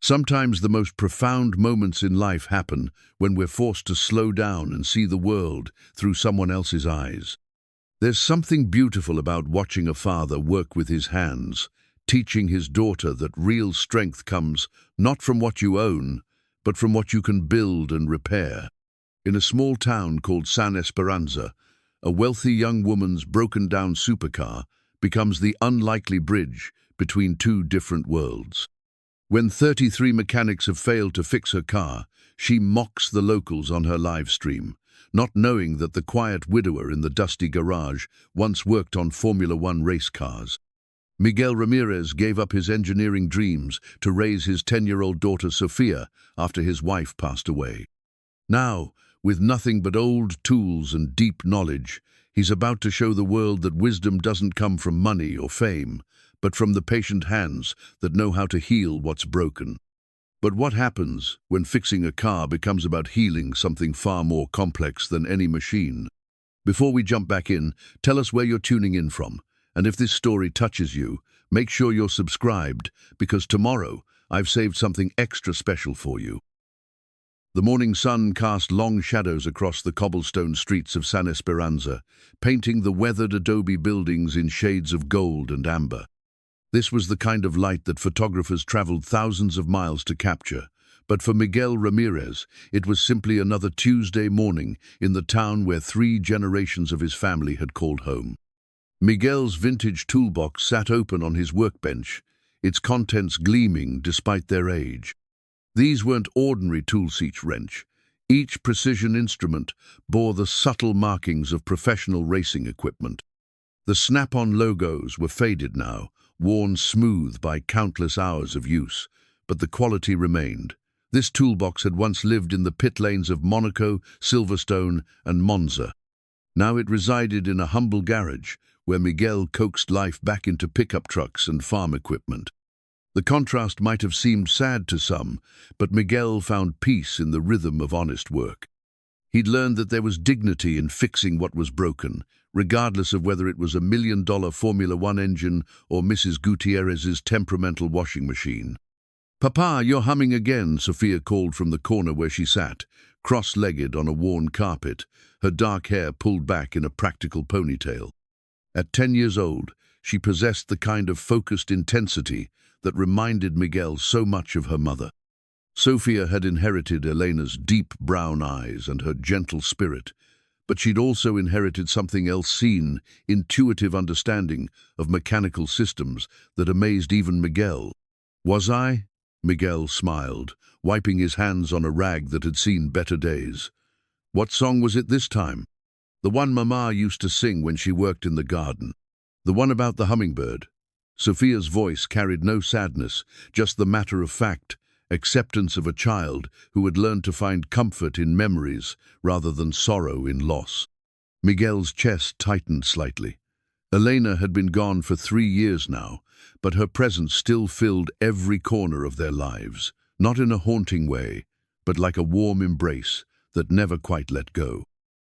Sometimes the most profound moments in life happen when we're forced to slow down and see the world through someone else's eyes. There's something beautiful about watching a father work with his hands, teaching his daughter that real strength comes not from what you own, but from what you can build and repair. In a small town called San Esperanza, a wealthy young woman's broken-down supercar becomes the unlikely bridge between two different worlds. When 33 mechanics have failed to fix her car, she mocks the locals on her live stream, not knowing that the quiet widower in the dusty garage once worked on Formula One race cars. Miguel Ramirez gave up his engineering dreams to raise his 10-year-old daughter Sofia after his wife passed away. Now, with nothing but old tools and deep knowledge, he's about to show the world that wisdom doesn't come from money or fame, but from the patient hands that know how to heal what's broken. But what happens when fixing a car becomes about healing something far more complex than any machine? Before we jump back in, tell us where you're tuning in from. And if this story touches you, make sure you're subscribed, because tomorrow I've saved something extra special for you. The morning sun cast long shadows across the cobblestone streets of San Esperanza, painting the weathered adobe buildings in shades of gold and amber. This was the kind of light that photographers traveled thousands of miles to capture, but for Miguel Ramirez, it was simply another Tuesday morning in the town where 3 generations of his family had called home. Miguel's vintage toolbox sat open on his workbench, its contents gleaming despite their age. These weren't ordinary tool-seat wrench. Each precision instrument bore the subtle markings of professional racing equipment. The snap-on logos were faded now, worn smooth by countless hours of use, but the quality remained. This toolbox had once lived in the pit lanes of Monaco, Silverstone, and Monza. Now it resided in a humble garage, where Miguel coaxed life back into pickup trucks and farm equipment. The contrast might have seemed sad to some, but Miguel found peace in the rhythm of honest work. He'd learned that there was dignity in fixing what was broken, regardless of whether it was a $1 million Formula One engine or Mrs. Gutierrez's temperamental washing machine. "Papa, you're humming again," Sofia called from the corner where she sat, cross-legged on a worn carpet, her dark hair pulled back in a practical ponytail. At 10 years old, she possessed the kind of focused intensity that reminded Miguel so much of her mother. Sofia had inherited Elena's deep brown eyes and her gentle spirit, but she'd also inherited something else, seen, intuitive understanding of mechanical systems that amazed even Miguel. "Was I?" Miguel smiled, wiping his hands on a rag that had seen better days. "What song was it this time?" "The one Mama used to sing when she worked in the garden. The one about the hummingbird." Sofia's voice carried no sadness, just the matter-of-fact acceptance of a child who had learned to find comfort in memories rather than sorrow in loss. Miguel's chest tightened slightly. Elena had been gone for 3 years now, but her presence still filled every corner of their lives, not in a haunting way, but like a warm embrace that never quite let go.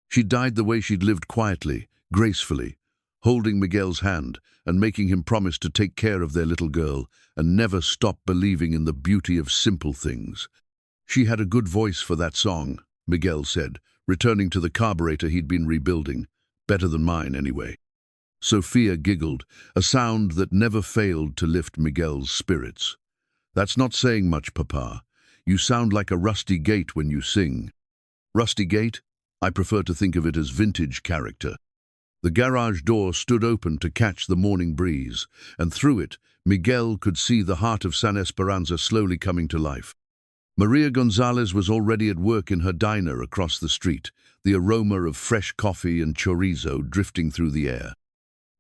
She died the way she'd lived, quietly, gracefully, holding Miguel's hand and making him promise to take care of their little girl and never stop believing in the beauty of simple things. "She had a good voice for that song," Miguel said, returning to the carburetor he'd been rebuilding. "Better than mine, anyway." Sofia giggled, a sound that never failed to lift Miguel's spirits. "That's not saying much, Papa. You sound like a rusty gate when you sing." "Rusty gate? I prefer to think of it as vintage character." The garage door stood open to catch the morning breeze, and through it, Miguel could see the heart of San Esperanza slowly coming to life. Maria Gonzalez was already at work in her diner across the street, the aroma of fresh coffee and chorizo drifting through the air.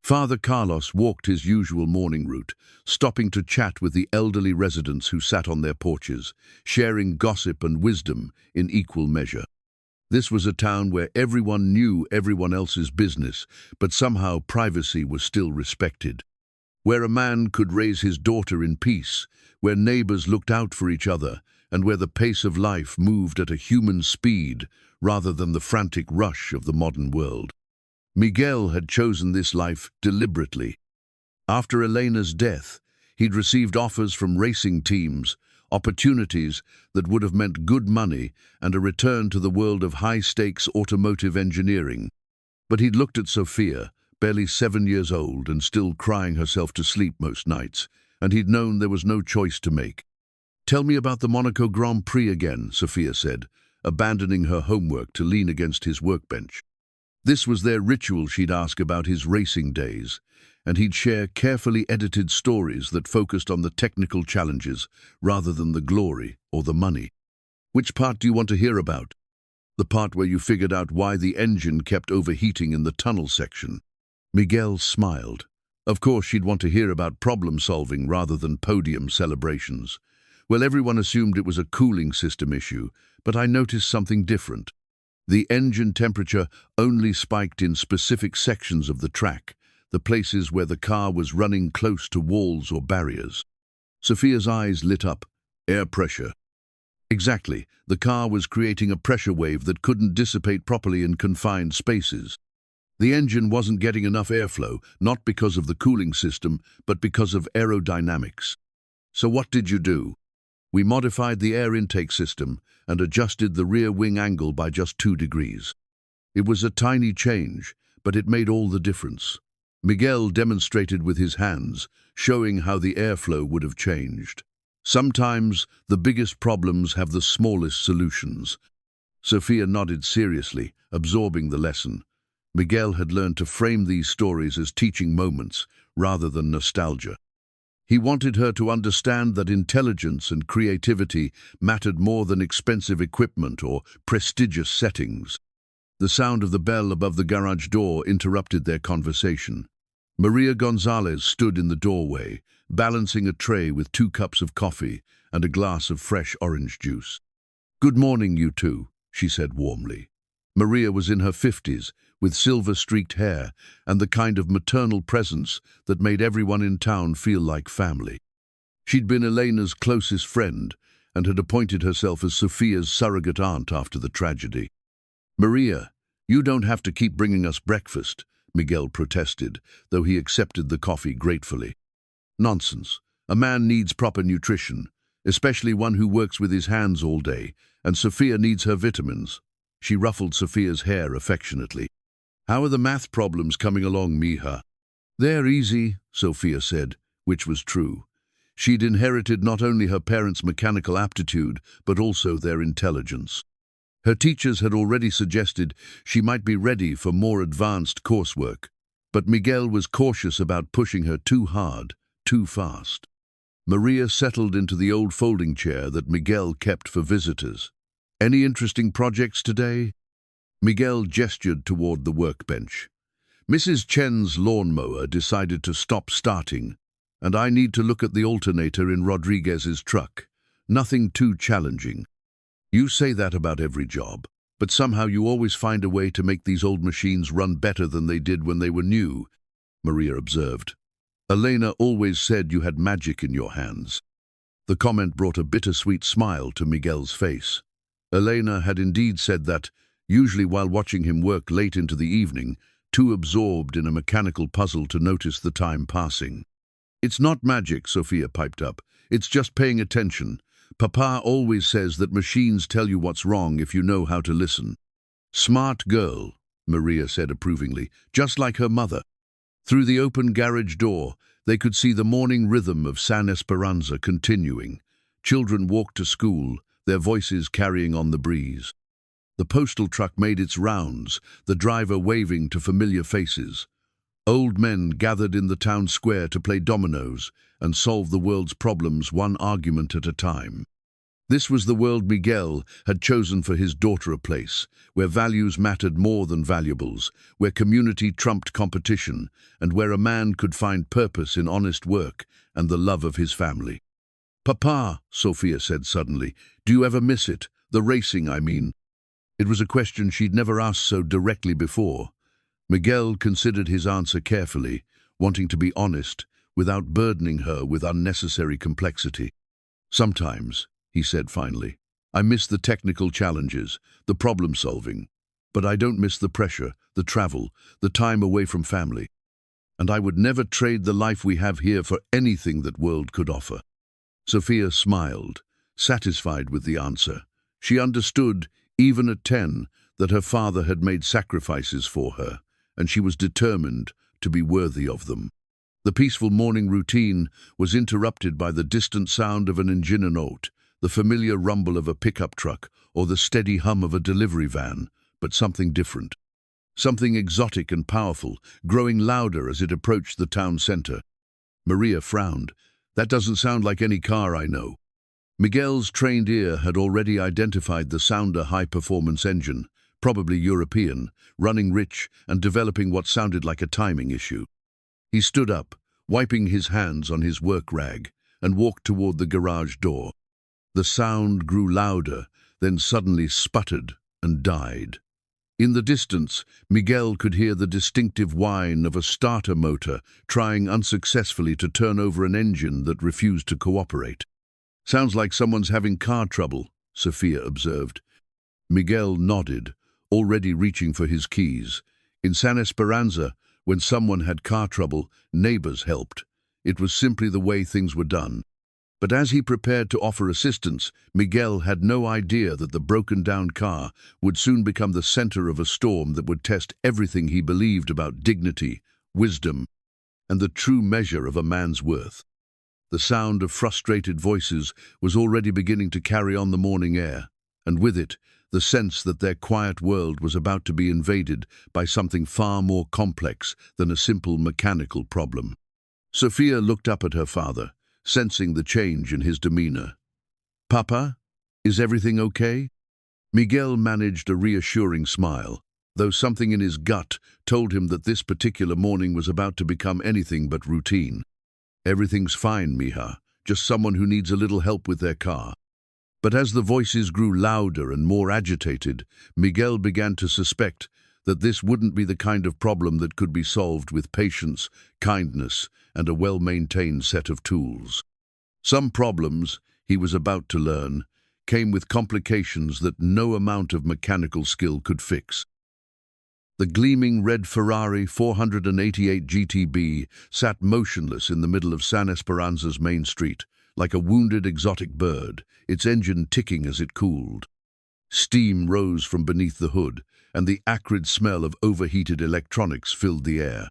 Father Carlos walked his usual morning route, stopping to chat with the elderly residents who sat on their porches, sharing gossip and wisdom in equal measure. This was a town where everyone knew everyone else's business, but somehow privacy was still respected. Where a man could raise his daughter in peace, where neighbors looked out for each other, and where the pace of life moved at a human speed rather than the frantic rush of the modern world. Miguel had chosen this life deliberately. After Elena's death, he'd received offers from racing teams, opportunities that would have meant good money and a return to the world of high-stakes automotive engineering. But he'd looked at Sofia, barely 7 years old and still crying herself to sleep most nights, and he'd known there was no choice to make. "Tell me about the Monaco Grand Prix again," Sofia said, abandoning her homework to lean against his workbench. This was their ritual. She'd ask about his racing days, and he'd share carefully edited stories that focused on the technical challenges rather than the glory or the money. "Which part do you want to hear about?" "The part where you figured out why the engine kept overheating in the tunnel section." Miguel smiled. Of course, she'd want to hear about problem-solving rather than podium celebrations. "Well, everyone assumed it was a cooling system issue, but I noticed something different. The engine temperature only spiked in specific sections of the track, the places where the car was running close to walls or barriers." Sofia's eyes lit up. "Air pressure." "Exactly. The car was creating a pressure wave that couldn't dissipate properly in confined spaces. The engine wasn't getting enough airflow, not because of the cooling system, but because of aerodynamics." "So what did you do?" "We modified the air intake system and adjusted the rear wing angle by just 2 degrees. It was a tiny change, but it made all the difference." Miguel demonstrated with his hands, showing how the airflow would have changed. "Sometimes the biggest problems have the smallest solutions." Sofia nodded seriously, absorbing the lesson. Miguel had learned to frame these stories as teaching moments rather than nostalgia. He wanted her to understand that intelligence and creativity mattered more than expensive equipment or prestigious settings. The sound of the bell above the garage door interrupted their conversation. Maria Gonzalez stood in the doorway, balancing a tray with 2 cups of coffee and a glass of fresh orange juice. "Good morning, you two," she said warmly. Maria was in her 50s, with silver-streaked hair and the kind of maternal presence that made everyone in town feel like family. She'd been Elena's closest friend and had appointed herself as Sofia's surrogate aunt after the tragedy. "Maria, you don't have to keep bringing us breakfast," Miguel protested, though he accepted the coffee gratefully. "Nonsense. A man needs proper nutrition, especially one who works with his hands all day, and Sofia needs her vitamins." She ruffled Sofia's hair affectionately. "How are the math problems coming along, mija?" "They're easy," Sofia said, which was true. She'd inherited not only her parents' mechanical aptitude, but also their intelligence. Her teachers had already suggested she might be ready for more advanced coursework, but Miguel was cautious about pushing her too hard, too fast. Maria settled into the old folding chair that Miguel kept for visitors. "Any interesting projects today?" Miguel gestured toward the workbench. "Mrs. Chen's lawnmower decided to stop starting, and I need to look at the alternator in Rodriguez's truck. Nothing too challenging." "You say that about every job, but somehow you always find a way to make these old machines run better than they did when they were new," Maria observed. "Elena always said you had magic in your hands." The comment brought a bittersweet smile to Miguel's face. Elena had indeed said that, usually while watching him work late into the evening, too absorbed in a mechanical puzzle to notice the time passing. "It's not magic," Sofia piped up. "It's just paying attention. Papa always says that machines tell you what's wrong if you know how to listen." "Smart girl," Maria said approvingly, just like her mother. Through the open garage door, they could see the morning rhythm of San Esperanza continuing. Children walked to school, their voices carrying on the breeze. The postal truck made its rounds, the driver waving to familiar faces. Old men gathered in the town square to play dominoes and solve the world's problems one argument at a time. This was the world Miguel had chosen for his daughter, a place where values mattered more than valuables, where community trumped competition, and where a man could find purpose in honest work and the love of his family. "Papa," Sofia said suddenly, "do you ever miss it? The racing, I mean." It was a question she'd never asked so directly before. Miguel considered his answer carefully, wanting to be honest, without burdening her with unnecessary complexity. "Sometimes," he said finally, "I miss the technical challenges, the problem-solving. But I don't miss the pressure, the travel, the time away from family. And I would never trade the life we have here for anything that world could offer." Sofia smiled, satisfied with the answer. She understood, even at 10, that her father had made sacrifices for her, and she was determined to be worthy of them. The peaceful morning routine was interrupted by the distant sound of an engine and note, the familiar rumble of a pickup truck, or the steady hum of a delivery van, but something different. Something exotic and powerful, growing louder as it approached the town center. Maria frowned. That doesn't sound like any car I know. Miguel's trained ear had already identified the sounder high-performance engine, probably European, running rich and developing what sounded like a timing issue. He stood up, wiping his hands on his work rag, and walked toward the garage door. The sound grew louder, then suddenly sputtered and died. In the distance, Miguel could hear the distinctive whine of a starter motor trying unsuccessfully to turn over an engine that refused to cooperate. "Sounds like someone's having car trouble," Sofia observed. Miguel nodded, already reaching for his keys. In San Esperanza, when someone had car trouble, neighbors helped. It was simply the way things were done. But as he prepared to offer assistance, Miguel had no idea that the broken-down car would soon become the center of a storm that would test everything he believed about dignity, wisdom, and the true measure of a man's worth. The sound of frustrated voices was already beginning to carry on the morning air, and with it, the sense that their quiet world was about to be invaded by something far more complex than a simple mechanical problem. Sofia looked up at her father, sensing the change in his demeanor. "Papa, is everything okay?" Miguel managed a reassuring smile, though something in his gut told him that this particular morning was about to become anything but routine. "Everything's fine, mija, just someone who needs a little help with their car." But as the voices grew louder and more agitated, Miguel began to suspect that this wouldn't be the kind of problem that could be solved with patience, kindness, and a well-maintained set of tools. Some problems, he was about to learn, came with complications that no amount of mechanical skill could fix. The gleaming red Ferrari 488 GTB sat motionless in the middle of San Esperanza's main street, like a wounded exotic bird, its engine ticking as it cooled. Steam rose from beneath the hood, and the acrid smell of overheated electronics filled the air.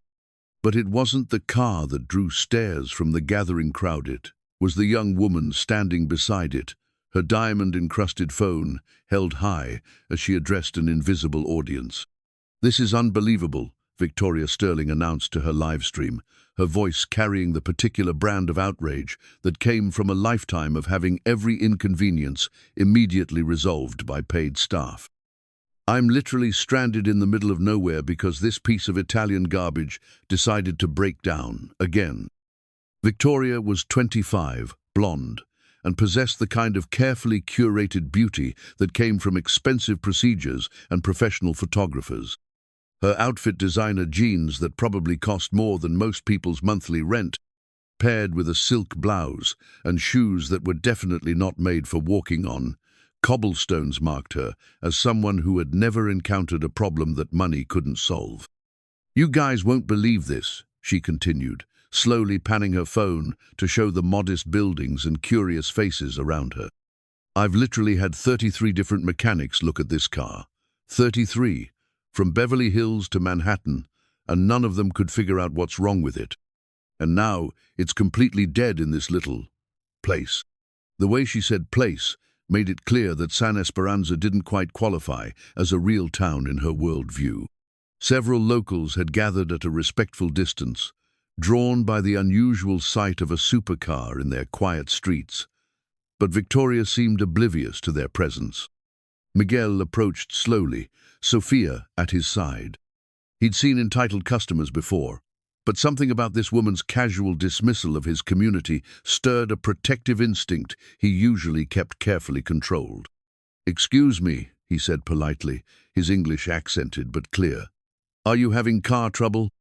But it wasn't the car that drew stares from the gathering crowd. It was the young woman standing beside it, her diamond-encrusted phone held high as she addressed an invisible audience. "This is unbelievable," Victoria Sterling announced to her livestream, her voice carrying the particular brand of outrage that came from a lifetime of having every inconvenience immediately resolved by paid staff. "I'm literally stranded in the middle of nowhere because this piece of Italian garbage decided to break down again." Victoria was 25, blonde, and possessed the kind of carefully curated beauty that came from expensive procedures and professional photographers. Her outfit designer jeans that probably cost more than most people's monthly rent, paired with a silk blouse and shoes that were definitely not made for walking on, cobblestones marked her as someone who had never encountered a problem that money couldn't solve. "You guys won't believe this," she continued, slowly panning her phone to show the modest buildings and curious faces around her. "I've literally had 33 different mechanics look at this car. 33. From Beverly Hills to Manhattan, and none of them could figure out what's wrong with it. And now it's completely dead in this little place." The way she said place made it clear that San Esperanza didn't quite qualify as a real town in her worldview. Several locals had gathered at a respectful distance, drawn by the unusual sight of a supercar in their quiet streets. But Victoria seemed oblivious to their presence. Miguel approached slowly, Sofia at his side. He'd seen entitled customers before, but something about this woman's casual dismissal of his community stirred a protective instinct he usually kept carefully controlled. "Excuse me," he said politely, his English accented but clear. "Are you having car trouble?"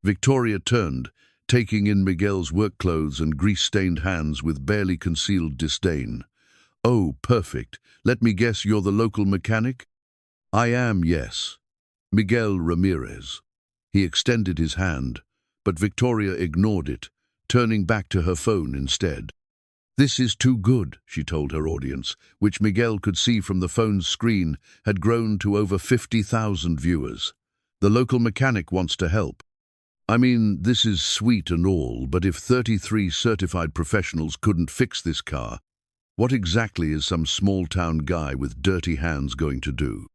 Victoria turned, taking in Miguel's work clothes and grease-stained hands with barely concealed disdain. "Oh, perfect. Let me guess you're the local mechanic?" "I am, yes. Miguel Ramirez." He extended his hand, but Victoria ignored it, turning back to her phone instead. "This is too good," she told her audience, which Miguel could see from the phone's screen had grown to over 50,000 viewers. "The local mechanic wants to help. I mean, this is sweet and all, but if 33 certified professionals couldn't fix this car, what exactly is some small-town guy with dirty hands going to do?"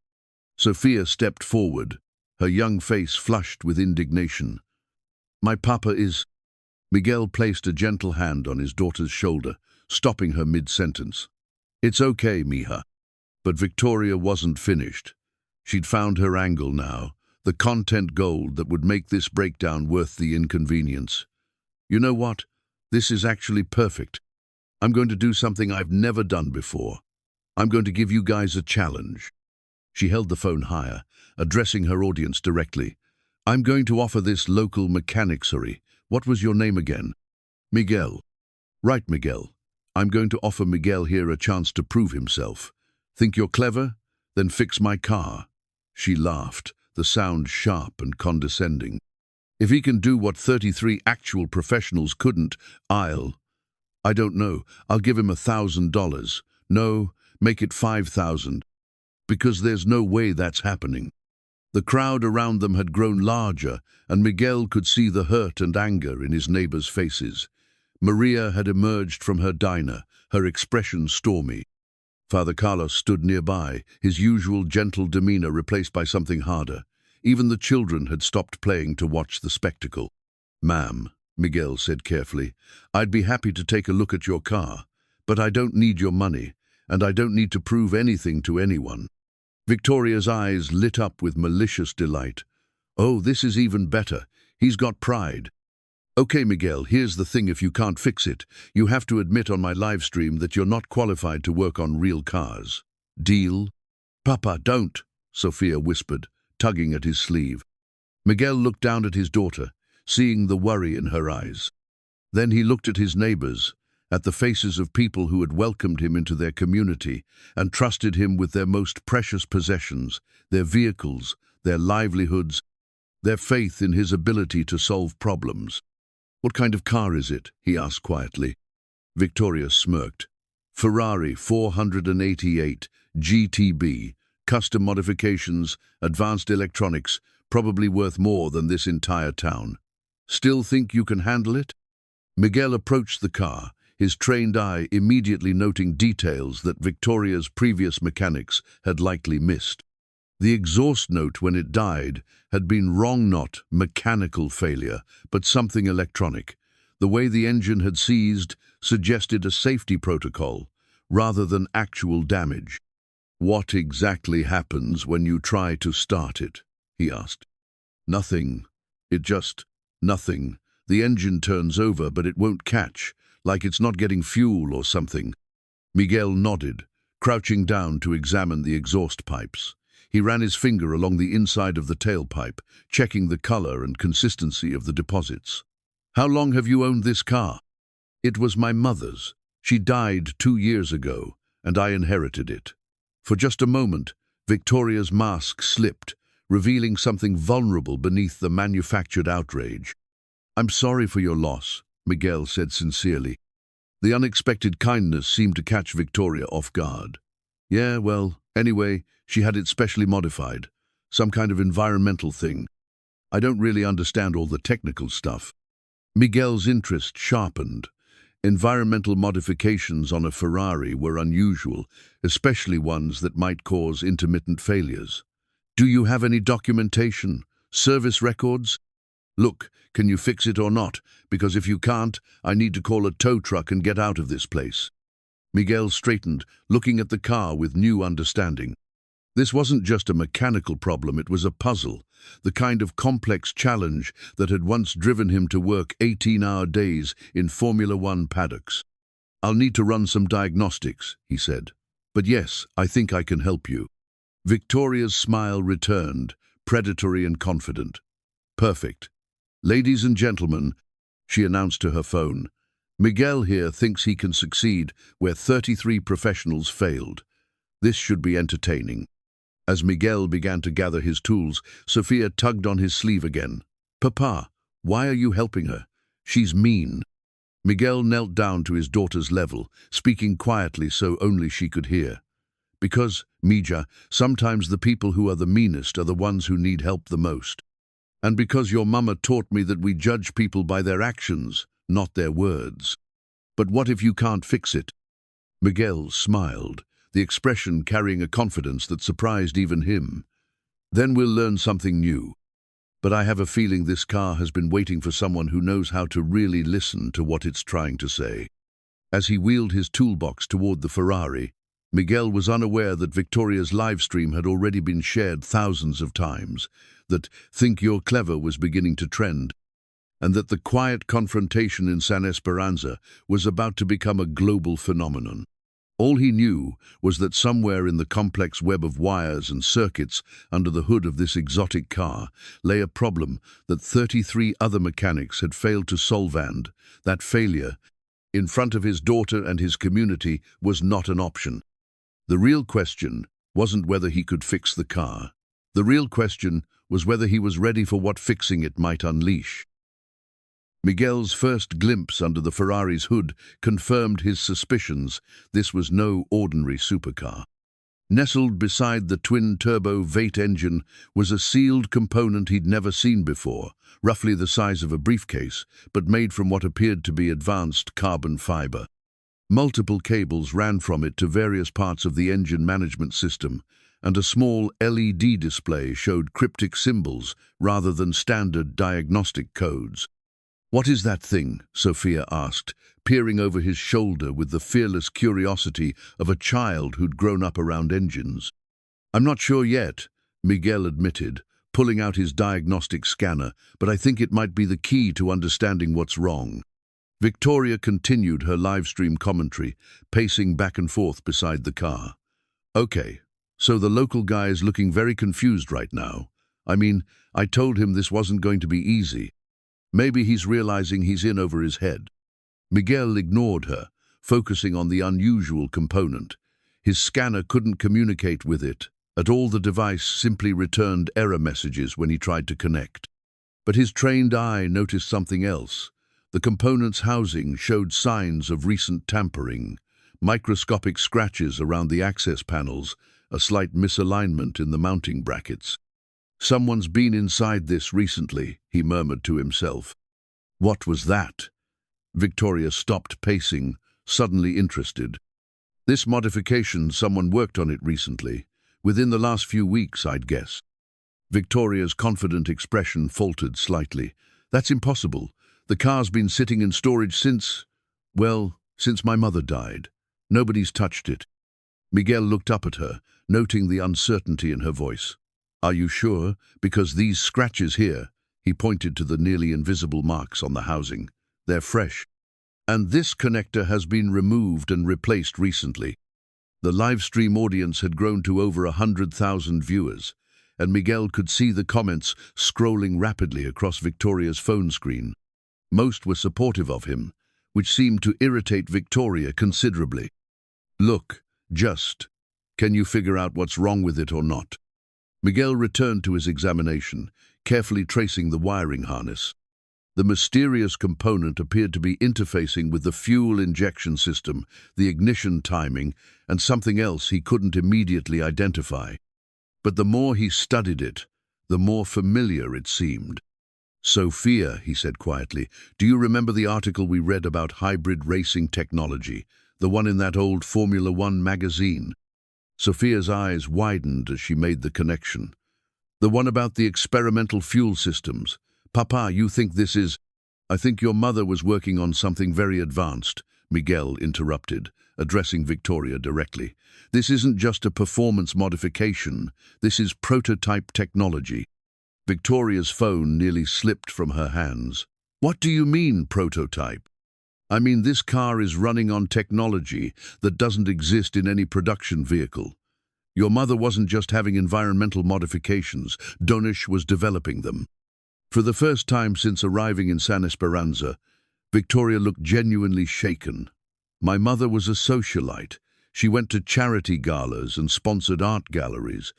Sofia stepped forward, her young face flushed with indignation. "My papa is—" Miguel placed a gentle hand on his daughter's shoulder, stopping her mid-sentence. "It's okay, mija." But Victoria wasn't finished. She'd found her angle now, the content gold that would make this breakdown worth the inconvenience. "You know what? This is actually perfect. I'm going to do something I've never done before. I'm going to give you guys a challenge." She held the phone higher, addressing her audience directly. "I'm going to offer this local mechanic, sorry. What was your name again?" "Miguel." "Right, Miguel. I'm going to offer Miguel here a chance to prove himself. Think you're clever? Then fix my car." She laughed, the sound sharp and condescending. "If he can do what 33 actual professionals couldn't, I don't know, I'll give him $1,000. No, make it 5,000. Because there's no way that's happening." The crowd around them had grown larger, and Miguel could see the hurt and anger in his neighbors' faces. Maria had emerged from her diner, her expression stormy. Father Carlos stood nearby, his usual gentle demeanor replaced by something harder. Even the children had stopped playing to watch the spectacle. "Ma'am," Miguel said carefully, "I'd be happy to take a look at your car, but I don't need your money, and I don't need to prove anything to anyone." Victoria's eyes lit up with malicious delight. "Oh, this is even better. He's got pride." "Okay, Miguel, here's the thing. If you can't fix it, you have to admit on my live stream that you're not qualified to work on real cars. Deal?" "Papa, don't," Sofia whispered, tugging at his sleeve. Miguel looked down at his daughter, seeing the worry in her eyes. Then he looked at his neighbors, at the faces of people who had welcomed him into their community and trusted him with their most precious possessions, their vehicles, their livelihoods, their faith in his ability to solve problems. "What kind of car is it?" he asked quietly. Victoria smirked. "Ferrari 488 GTB, custom modifications, advanced electronics, probably worth more than this entire town. Still think you can handle it?" Miguel approached the car, his trained eye immediately noting details that Victoria's previous mechanics had likely missed. The exhaust note when it died had been wrong, not mechanical failure, but something electronic. The way the engine had seized suggested a safety protocol, rather than actual damage. "What exactly happens when you try to start it?" he asked. "Nothing. Nothing. The engine turns over, but it won't catch, like it's not getting fuel or something." Miguel nodded, crouching down to examine the exhaust pipes. He ran his finger along the inside of the tailpipe, checking the color and consistency of the deposits. "How long have you owned this car?" "It was my mother's. She died 2 years ago, and I inherited it." For just a moment, Victoria's mask slipped, revealing something vulnerable beneath the manufactured outrage. "I'm sorry for your loss," Miguel said sincerely. The unexpected kindness seemed to catch Victoria off guard. "Yeah, well, anyway, she had it specially modified. Some kind of environmental thing. I don't really understand all the technical stuff." Miguel's interest sharpened. Environmental modifications on a Ferrari were unusual, especially ones that might cause intermittent failures. "Do you have any documentation? Service records? Look, can you fix it or not? Because if you can't, I need to call a tow truck and get out of this place." Miguel straightened, looking at the car with new understanding. This wasn't just a mechanical problem, it was a puzzle, the kind of complex challenge that had once driven him to work 18-hour days in Formula One paddocks. "I'll need to run some diagnostics," he said. "But yes, I think I can help you." Victoria's smile returned, predatory and confident. "Perfect. Ladies and gentlemen," she announced to her phone, "Miguel here thinks he can succeed where 33 professionals failed. This should be entertaining." As Miguel began to gather his tools, Sofia tugged on his sleeve again. "Papa, why are you helping her? She's mean." Miguel knelt down to his daughter's level, speaking quietly so only she could hear. Because, Mija, sometimes the people who are the meanest are the ones who need help the most. And because your mama taught me that we judge people by their actions, not their words. But what if you can't fix it? Miguel smiled, the expression carrying a confidence that surprised even him. Then we'll learn something new. But I have a feeling this car has been waiting for someone who knows how to really listen to what it's trying to say. As he wheeled his toolbox toward the Ferrari, Miguel was unaware that Victoria's livestream had already been shared thousands of times, that "Think You're Clever" was beginning to trend, and that the quiet confrontation in San Esperanza was about to become a global phenomenon. All he knew was that somewhere in the complex web of wires and circuits under the hood of this exotic car lay a problem that 33 other mechanics had failed to solve, and that failure, in front of his daughter and his community, was not an option. The real question wasn't whether he could fix the car. The real question was whether he was ready for what fixing it might unleash. Miguel's first glimpse under the Ferrari's hood confirmed his suspicions. This was no ordinary supercar. Nestled beside the twin-turbo V8 engine was a sealed component he'd never seen before, roughly the size of a briefcase, but made from what appeared to be advanced carbon fiber. Multiple cables ran from it to various parts of the engine management system, and a small LED display showed cryptic symbols rather than standard diagnostic codes. "What is that thing?" Sofia asked, peering over his shoulder with the fearless curiosity of a child who'd grown up around engines. "I'm not sure yet," Miguel admitted, pulling out his diagnostic scanner, "but I think it might be the key to understanding what's wrong." Victoria continued her livestream commentary, pacing back and forth beside the car. "Okay, so the local guy is looking very confused right now. I mean, I told him this wasn't going to be easy. Maybe he's realizing he's in over his head." Miguel ignored her, focusing on the unusual component. His scanner couldn't communicate with it at all. The device simply returned error messages when he tried to connect. But his trained eye noticed something else. The component's housing showed signs of recent tampering, microscopic scratches around the access panels, a slight misalignment in the mounting brackets. "Someone's been inside this recently," he murmured to himself. "What was that?" Victoria stopped pacing, suddenly interested. "This modification, someone worked on it recently. Within the last few weeks, I'd guess." Victoria's confident expression faltered slightly. "That's impossible. The car's been sitting in storage since my mother died. Nobody's touched it." Miguel looked up at her, noting the uncertainty in her voice. "Are you sure? Because these scratches here," he pointed to the nearly invisible marks on the housing, "they're fresh. And this connector has been removed and replaced recently." The livestream audience had grown to over 100,000 viewers, and Miguel could see the comments scrolling rapidly across Victoria's phone screen. Most were supportive of him, which seemed to irritate Victoria considerably. "Look, can you figure out what's wrong with it or not?" Miguel returned to his examination, carefully tracing the wiring harness. The mysterious component appeared to be interfacing with the fuel injection system, the ignition timing, and something else he couldn't immediately identify. But the more he studied it, the more familiar it seemed. "Sofia," he said quietly, "do you remember the article we read about hybrid racing technology, the one in that old Formula One magazine?" Sofia's eyes widened as she made the connection. "The one about the experimental fuel systems. Papa, you think this is—" "I think your mother was working on something very advanced," Miguel interrupted, addressing Victoria directly. "This isn't just a performance modification. This is prototype technology." Victoria's phone nearly slipped from her hands. "What do you mean, prototype?" "I mean, this car is running on technology that doesn't exist in any production vehicle. Your mother wasn't just having environmental modifications, Donish was developing them." For the first time since arriving in San Esperanza, Victoria looked genuinely shaken. "My mother was a socialite. She went to charity galas and sponsored art galleries.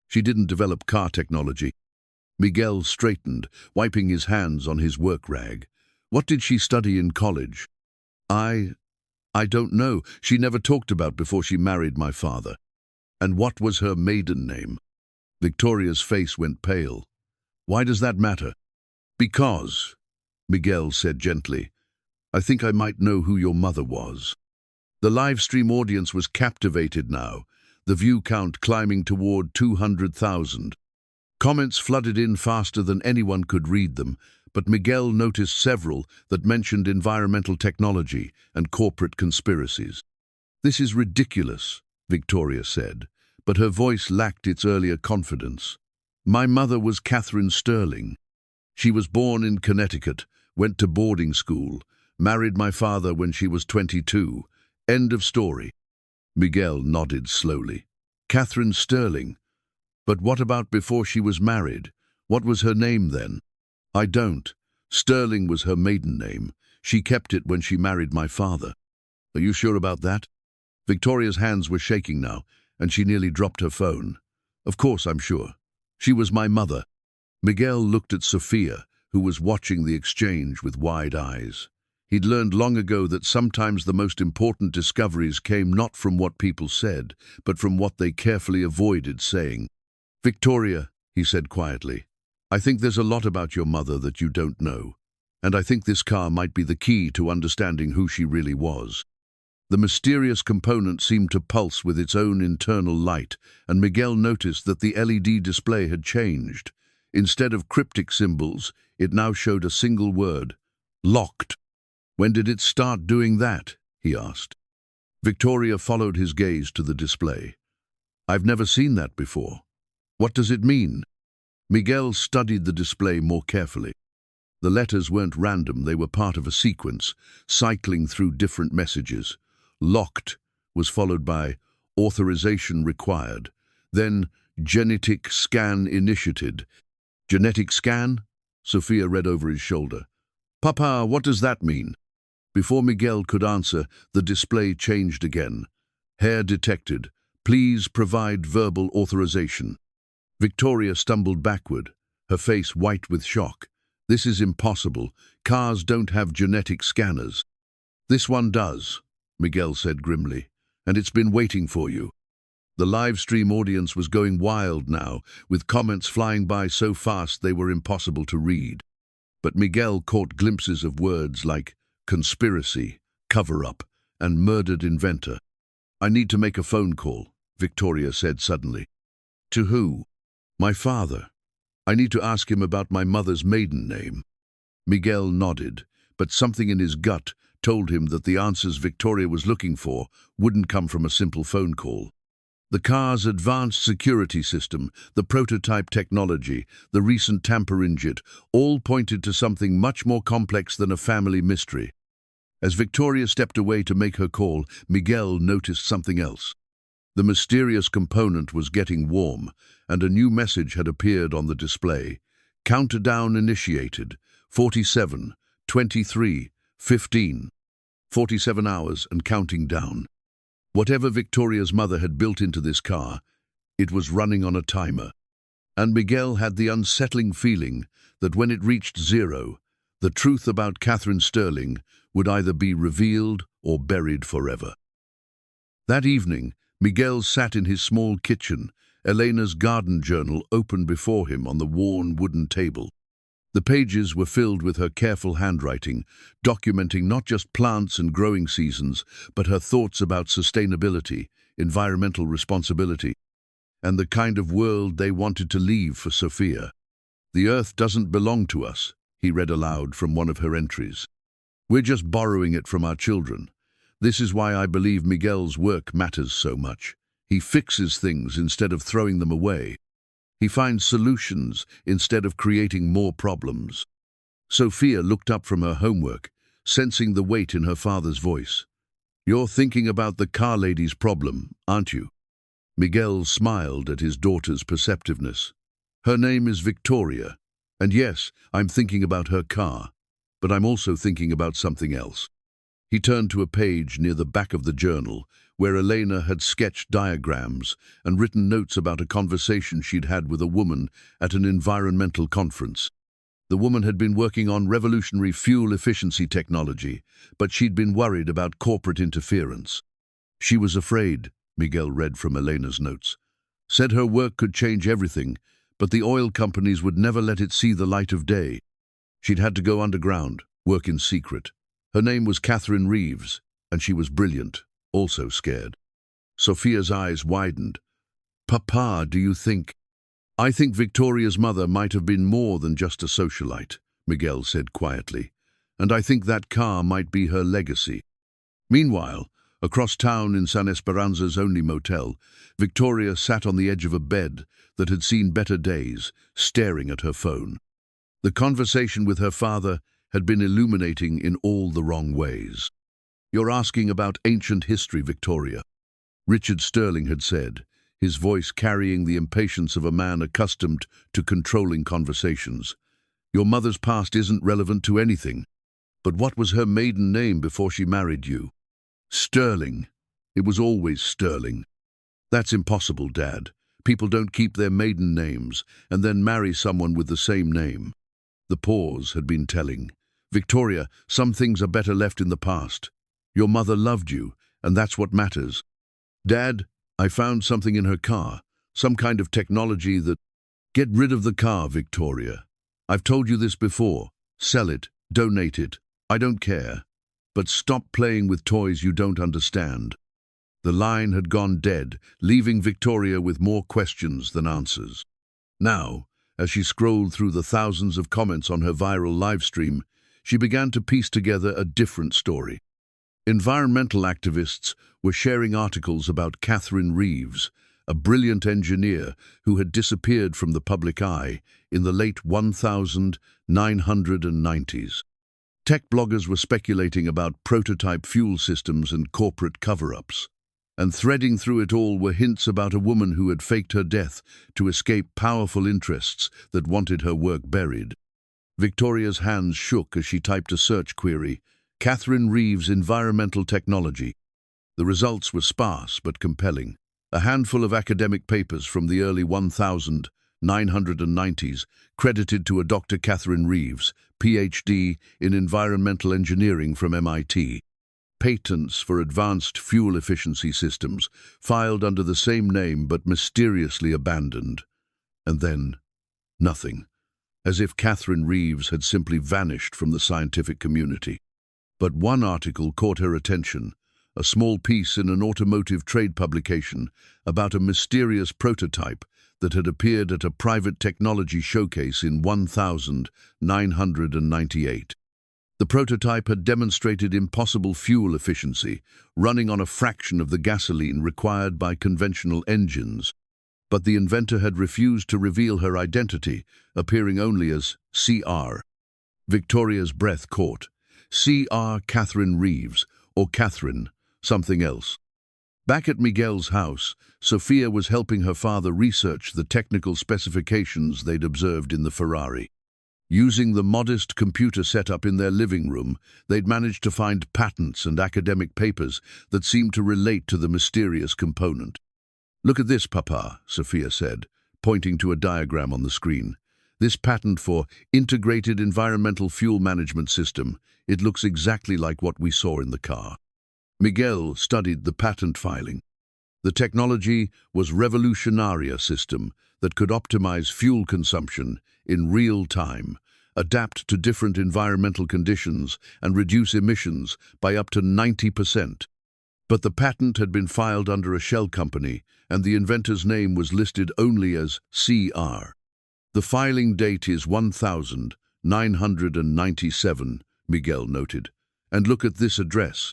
She didn't develop car technology." Miguel straightened, wiping his hands on his work rag. "What did she study in college?" I don't know. She never talked about before she married my father. And what was her maiden name? Victoria's face went pale. Why does that matter? Because, Miguel said gently, I think I might know who your mother was. The live stream audience was captivated now, the view count climbing toward 200,000. Comments flooded in faster than anyone could read them, but Miguel noticed several that mentioned environmental technology and corporate conspiracies. This is ridiculous, Victoria said, but her voice lacked its earlier confidence. My mother was Catherine Sterling. She was born in Connecticut, went to boarding school, married my father when she was 22. End of story. Miguel nodded slowly. Catherine Sterling. But what about before she was married? What was her name then? I don't. Sterling was her maiden name. She kept it when she married my father. Are you sure about that? Victoria's hands were shaking now, and she nearly dropped her phone. Of course I'm sure. She was my mother. Miguel looked at Sofia, who was watching the exchange with wide eyes. He'd learned long ago that sometimes the most important discoveries came not from what people said, but from what they carefully avoided saying. Victoria, he said quietly, I think there's a lot about your mother that you don't know, and I think this car might be the key to understanding who she really was. The mysterious component seemed to pulse with its own internal light, and Miguel noticed that the LED display had changed. Instead of cryptic symbols, it now showed a single word, locked. When did it start doing that? He asked. Victoria followed his gaze to the display. I've never seen that before. What does it mean? Miguel studied the display more carefully. The letters weren't random, they were part of a sequence, cycling through different messages. Locked was followed by authorization required, then genetic scan initiated. Genetic scan? Sofia read over his shoulder. Papa, what does that mean? Before Miguel could answer, the display changed again. Hair detected. Please provide verbal authorization. Victoria stumbled backward, her face white with shock. This is impossible. Cars don't have genetic scanners. This one does, Miguel said grimly, and it's been waiting for you. The live stream audience was going wild now, with comments flying by so fast they were impossible to read. But Miguel caught glimpses of words like conspiracy, cover-up, and murdered inventor. I need to make a phone call, Victoria said suddenly. To who? My father. I need to ask him about my mother's maiden name. Miguel nodded, but something in his gut told him that the answers Victoria was looking for wouldn't come from a simple phone call. The car's advanced security system, the prototype technology, the recent tamper inject, all pointed to something much more complex than a family mystery. As Victoria stepped away to make her call, Miguel noticed something else. The mysterious component was getting warm, and a new message had appeared on the display. Countdown initiated. 47, 23, 15. 47 hours and counting down. Whatever Victoria's mother had built into this car, it was running on a timer. And Miguel had the unsettling feeling that when it reached zero, the truth about Catherine Sterling would either be revealed or buried forever. That evening, Miguel sat in his small kitchen, Elena's garden journal open before him on the worn wooden table. The pages were filled with her careful handwriting, documenting not just plants and growing seasons, but her thoughts about sustainability, environmental responsibility, and the kind of world they wanted to leave for Sofia. The earth doesn't belong to us, he read aloud from one of her entries. We're just borrowing it from our children. This is why I believe Miguel's work matters so much. He fixes things instead of throwing them away. He finds solutions instead of creating more problems. Sofia looked up from her homework, sensing the weight in her father's voice. You're thinking about the car lady's problem, aren't you? Miguel smiled at his daughter's perceptiveness. Her name is Victoria, and yes, I'm thinking about her car, but I'm also thinking about something else. He turned to a page near the back of the journal, where Elena had sketched diagrams and written notes about a conversation she'd had with a woman at an environmental conference. The woman had been working on revolutionary fuel efficiency technology, but she'd been worried about corporate interference. She was afraid, Miguel read from Elena's notes. Said her work could change everything, but the oil companies would never let it see the light of day. She'd had to go underground, work in secret. Her name was Catherine Reeves, and she was brilliant, also scared. Sofia's eyes widened. Papa, do you think? I think Victoria's mother might have been more than just a socialite, Miguel said quietly, and I think that car might be her legacy. Meanwhile, across town in San Esperanza's only motel, Victoria sat on the edge of a bed that had seen better days, staring at her phone. The conversation with her father had been illuminating in all the wrong ways. You're asking about ancient history, Victoria, Richard Sterling had said, his voice carrying the impatience of a man accustomed to controlling conversations. Your mother's past isn't relevant to anything. But what was her maiden name before she married you? Sterling. It was always Sterling. That's impossible, Dad. People don't keep their maiden names and then marry someone with the same name. The pause had been telling. Victoria, some things are better left in the past. Your mother loved you, and that's what matters. Dad, I found something in her car, some kind of technology that... Get rid of the car, Victoria. I've told you this before. Sell it, donate it. I don't care. But stop playing with toys you don't understand. The line had gone dead, leaving Victoria with more questions than answers. Now, as she scrolled through the thousands of comments on her viral livestream, she began to piece together a different story. Environmental activists were sharing articles about Catherine Reeves, a brilliant engineer who had disappeared from the public eye in the late 1990s. Tech bloggers were speculating about prototype fuel systems and corporate cover-ups. And threading through it all were hints about a woman who had faked her death to escape powerful interests that wanted her work buried. Victoria's hands shook as she typed a search query, Catherine Reeves Environmental Technology. The results were sparse but compelling. A handful of academic papers from the early 1990s credited to a Dr. Catherine Reeves, Ph.D. in environmental engineering from MIT. Patents for advanced fuel efficiency systems, filed under the same name but mysteriously abandoned. And then, nothing. As if Catherine Reeves had simply vanished from the scientific community. But one article caught her attention, a small piece in an automotive trade publication about a mysterious prototype that had appeared at a private technology showcase in 1998. The prototype had demonstrated impossible fuel efficiency, running on a fraction of the gasoline required by conventional engines. But the inventor had refused to reveal her identity, appearing only as CR. Victoria's breath caught. CR Catherine Reeves, or Catherine, something else. Back at Miguel's house, Sofia was helping her father research the technical specifications they'd observed in the Ferrari. Using the modest computer setup in their living room, they'd managed to find patents and academic papers that seemed to relate to the mysterious component. Look at this, Papa, Sofia said, pointing to a diagram on the screen. This patent for Integrated Environmental Fuel Management System, it looks exactly like what we saw in the car. Miguel studied the patent filing. The technology was Revolutionaria system that could optimize fuel consumption in real time, adapt to different environmental conditions, and reduce emissions by up to 90%. But the patent had been filed under a shell company, and the inventor's name was listed only as CR. The filing date is 1997, Miguel noted. And look at this address.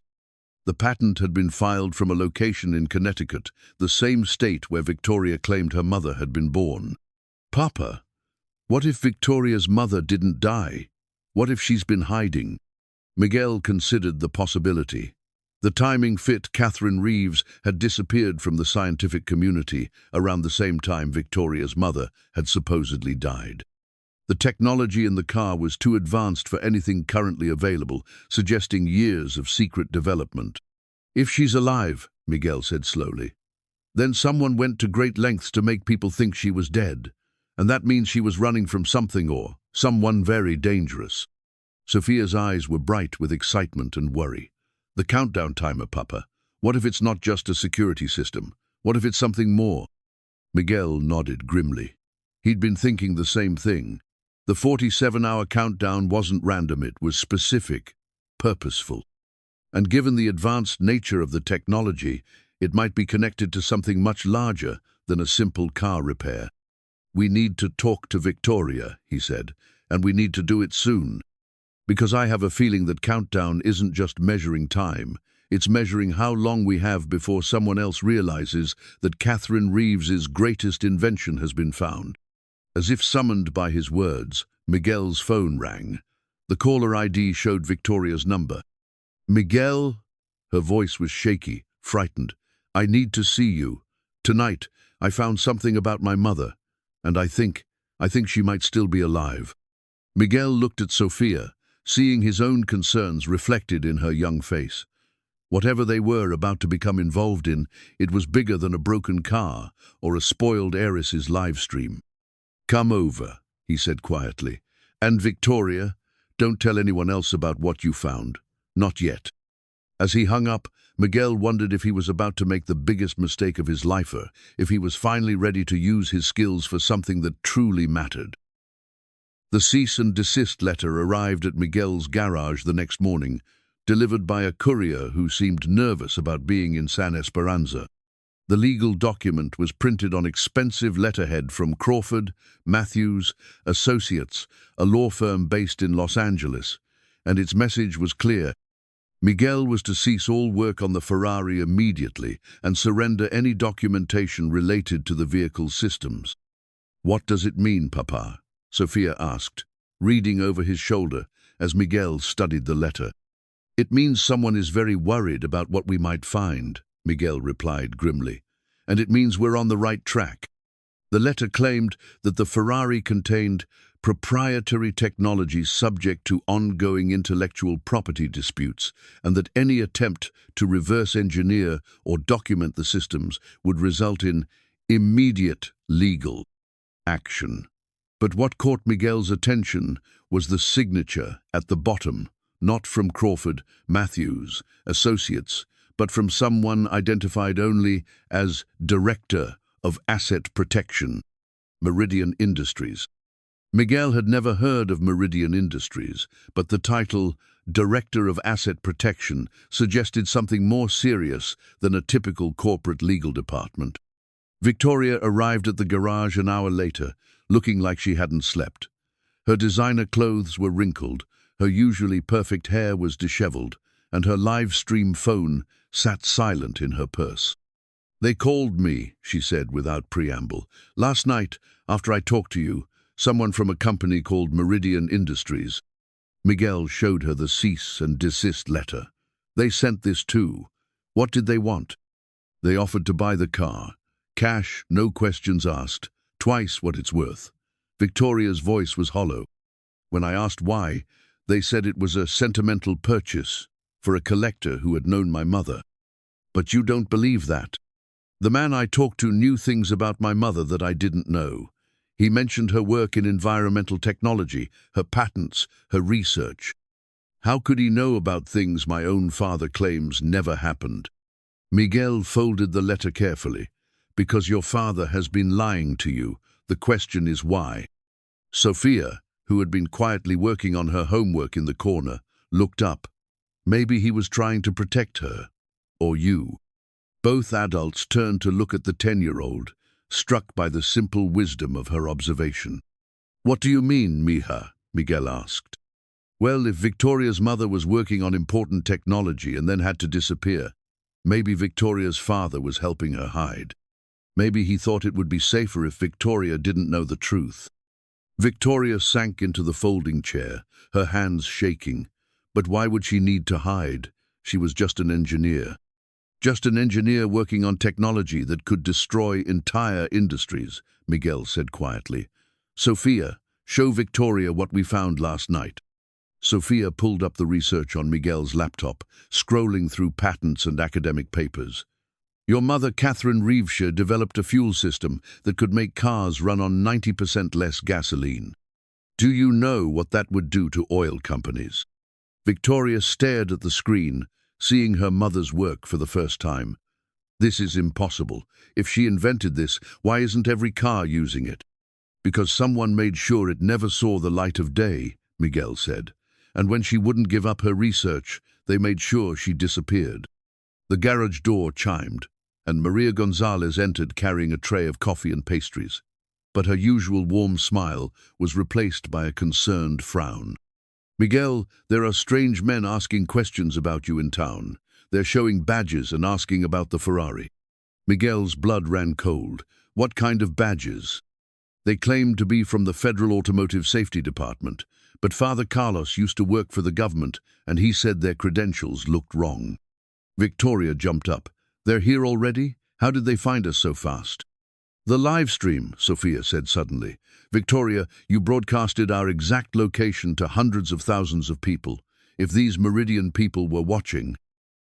The patent had been filed from a location in Connecticut, the same state where Victoria claimed her mother had been born. Papa, what if Victoria's mother didn't die? What if she's been hiding? Miguel considered the possibility. The timing fit. Catherine Reeves had disappeared from the scientific community around the same time Victoria's mother had supposedly died. The technology in the car was too advanced for anything currently available, suggesting years of secret development. If she's alive, Miguel said slowly, then someone went to great lengths to make people think she was dead. And that means she was running from something or someone very dangerous. Sofia's eyes were bright with excitement and worry. The countdown timer, Papa. What if it's not just a security system? What if it's something more? Miguel nodded grimly. He'd been thinking the same thing. The 47-hour countdown wasn't random, it was specific, purposeful. And given the advanced nature of the technology, it might be connected to something much larger than a simple car repair. "We need to talk to Victoria," he said, "and we need to do it soon. Because I have a feeling that countdown isn't just measuring time, it's measuring how long we have before someone else realizes that Catherine Reeves's greatest invention has been found." As if summoned by his words, Miguel's phone rang. The caller ID showed Victoria's number. "Miguel?" Her voice was shaky, frightened. "I need to see you. Tonight, I found something about my mother, and I think she might still be alive." Miguel looked at Sofia, seeing his own concerns reflected in her young face. Whatever they were about to become involved in, it was bigger than a broken car or a spoiled heiress's live stream. "Come over," he said quietly. "And Victoria, don't tell anyone else about what you found. Not yet." As he hung up, Miguel wondered if he was about to make the biggest mistake of his life, or if he was finally ready to use his skills for something that truly mattered. The cease and desist letter arrived at Miguel's garage the next morning, delivered by a courier who seemed nervous about being in San Esperanza. The legal document was printed on expensive letterhead from Crawford, Matthews, Associates, a law firm based in Los Angeles, and its message was clear. Miguel was to cease all work on the Ferrari immediately and surrender any documentation related to the vehicle's systems. "What does it mean, Papa?" Sofia asked, reading over his shoulder as Miguel studied the letter. "It means someone is very worried about what we might find," Miguel replied grimly, "and it means we're on the right track." The letter claimed that the Ferrari contained proprietary technology subject to ongoing intellectual property disputes, and that any attempt to reverse engineer or document the systems would result in immediate legal action. But what caught Miguel's attention was the signature at the bottom, not from Crawford, Matthews, Associates, but from someone identified only as Director of Asset Protection, Meridian Industries. Miguel had never heard of Meridian Industries, but the title, Director of Asset Protection, suggested something more serious than a typical corporate legal department. Victoria arrived at the garage an hour later, looking like she hadn't slept. Her designer clothes were wrinkled, her usually perfect hair was disheveled, and her live stream phone sat silent in her purse. "They called me," she said without preamble. "Last night, after I talked to you, someone from a company called Meridian Industries." Miguel showed her the cease and desist letter. "They sent this too. What did they want?" "They offered to buy the car. Cash, no questions asked. Twice what it's worth." Victoria's voice was hollow. "When I asked why, they said it was a sentimental purchase for a collector who had known my mother." "But you don't believe that?" "The man I talked to knew things about my mother that I didn't know. He mentioned her work in environmental technology, her patents, her research. How could he know about things my own father claims never happened?" Miguel folded the letter carefully. "Because your father has been lying to you. The question is why." Sofia, who had been quietly working on her homework in the corner, looked up. Maybe he was trying to protect her. Or you. Both adults turned to look at the 10-year-old, struck by the simple wisdom of her observation. "What do you mean, mija?" Miguel asked. "Well, if Victoria's mother was working on important technology and then had to disappear, maybe Victoria's father was helping her hide. Maybe he thought it would be safer if Victoria didn't know the truth." Victoria sank into the folding chair, her hands shaking. But why would she need to hide? She was just an engineer. "Just an engineer working on technology that could destroy entire industries," Miguel said quietly. "Sofia, show Victoria what we found last night." Sofia pulled up the research on Miguel's laptop, scrolling through patents and academic papers. Your mother, Catherine Reeveshire, developed a fuel system that could make cars run on 90% less gasoline. Do you know what that would do to oil companies? Victoria stared at the screen, seeing her mother's work for the first time. This is impossible. If she invented this, why isn't every car using it? Because someone made sure it never saw the light of day, Miguel said. And when she wouldn't give up her research, they made sure she disappeared. The garage door chimed, and Maria Gonzalez entered carrying a tray of coffee and pastries. But her usual warm smile was replaced by a concerned frown. Miguel, there are strange men asking questions about you in town. They're showing badges and asking about the Ferrari. Miguel's blood ran cold. What kind of badges? They claimed to be from the Federal Automotive Safety Department, but Father Carlos used to work for the government, and he said their credentials looked wrong. Victoria jumped up. They're here already? How did they find us so fast? The live stream, Sofia said suddenly. Victoria, you broadcasted our exact location to hundreds of thousands of people. If these Meridian people were watching,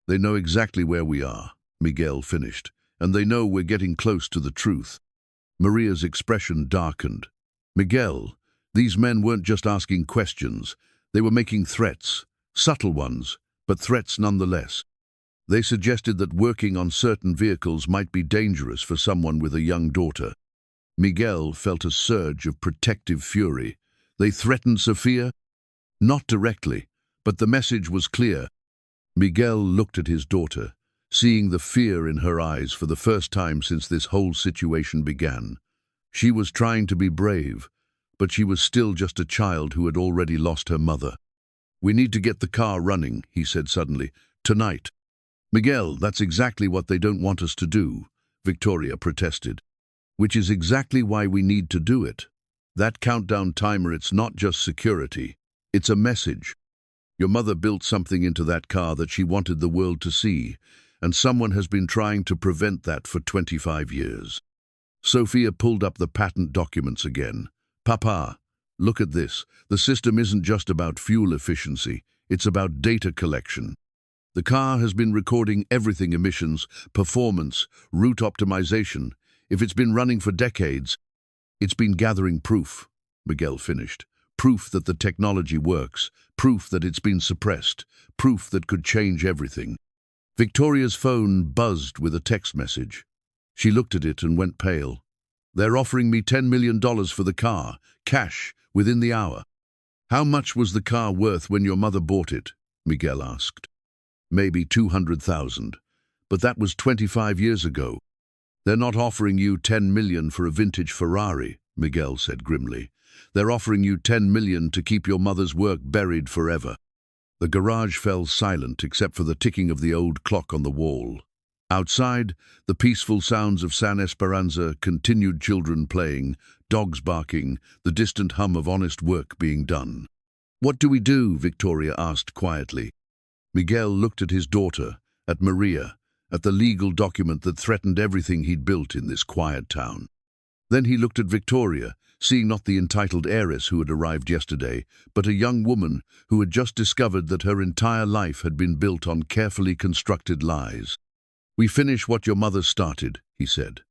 they know exactly where we are, Miguel finished, and they know we're getting close to the truth. Maria's expression darkened. Miguel, these men weren't just asking questions. They were making threats, subtle ones, but threats nonetheless. They suggested that working on certain vehicles might be dangerous for someone with a young daughter. Miguel felt a surge of protective fury. They threatened Sofia? Not directly, but the message was clear. Miguel looked at his daughter, seeing the fear in her eyes for the first time since this whole situation began. She was trying to be brave, but she was still just a child who had already lost her mother. We need to get the car running, he said suddenly. Tonight. Miguel, that's exactly what they don't want us to do, Victoria protested. Which is exactly why we need to do it. That countdown timer, it's not just security. It's a message. Your mother built something into that car that she wanted the world to see, and someone has been trying to prevent that for 25 years. Sofia pulled up the patent documents again. Papa, look at this. The system isn't just about fuel efficiency. It's about data collection. The car has been recording everything: emissions, performance, route optimization. If it's been running for decades, it's been gathering proof, Miguel finished. Proof that the technology works, proof that it's been suppressed, proof that could change everything. Victoria's phone buzzed with a text message. She looked at it and went pale. They're offering me $10 million for the car, cash, within the hour. How much was the car worth when your mother bought it? Miguel asked. Maybe 200,000, but that was 25 years ago. They're not offering you 10 million for a vintage Ferrari, Miguel said grimly. They're offering you 10 million to keep your mother's work buried forever. The garage fell silent except for the ticking of the old clock on the wall. Outside, the peaceful sounds of San Esperanza continued: children playing, dogs barking, the distant hum of honest work being done. What do we do? Victoria asked quietly. Miguel looked at his daughter, at Maria, at the legal document that threatened everything he'd built in this quiet town. Then he looked at Victoria, seeing not the entitled heiress who had arrived yesterday, but a young woman who had just discovered that her entire life had been built on carefully constructed lies. We finish what your mother started, he said.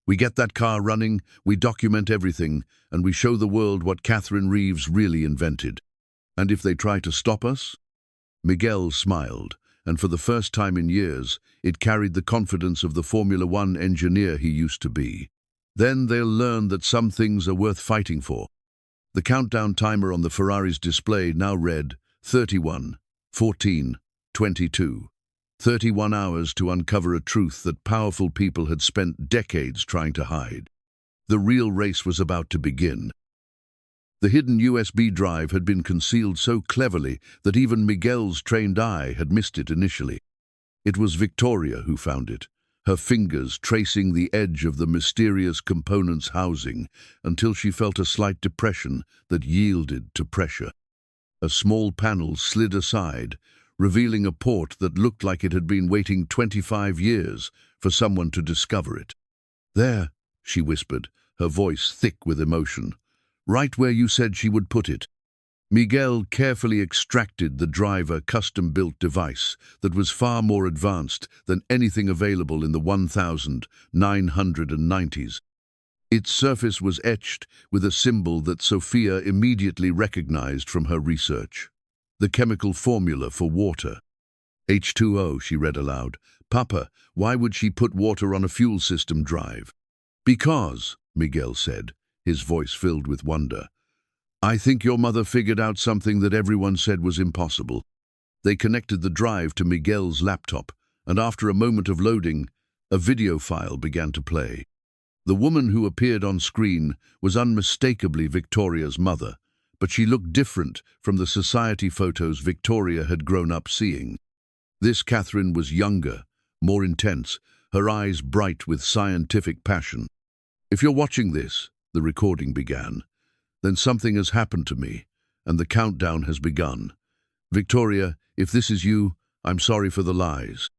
We get that car running, we document everything, and we show the world what Catherine Reeves really invented. And if they try to stop us? Miguel smiled, and for the first time in years, it carried the confidence of the Formula One engineer he used to be. Then they'll learn that some things are worth fighting for. The countdown timer on the Ferrari's display now read 31, 14, 22. 31 hours to uncover a truth that powerful people had spent decades trying to hide. The real race was about to begin. The hidden USB drive had been concealed so cleverly that even Miguel's trained eye had missed it initially. It was Victoria who found it, her fingers tracing the edge of the mysterious component's housing until she felt a slight depression that yielded to pressure. A small panel slid aside, revealing a port that looked like it had been waiting 25 years for someone to discover it. There, she whispered, her voice thick with emotion. Right where you said she would put it. Miguel carefully extracted the driver custom-built device that was far more advanced than anything available in the 1990s. Its surface was etched with a symbol that Sofia immediately recognized from her research. The chemical formula for water. H2O, she read aloud. Papa, why would she put water on a fuel system drive? Because, Miguel said, his voice filled with wonder. I think your mother figured out something that everyone said was impossible. They connected the drive to Miguel's laptop, and after a moment of loading, a video file began to play. The woman who appeared on screen was unmistakably Victoria's mother, but she looked different from the society photos Victoria had grown up seeing. This Catherine was younger, more intense, her eyes bright with scientific passion. If you're watching this, the recording began, then something has happened to me, and the countdown has begun. Victoria, if this is you, I'm sorry for the lies.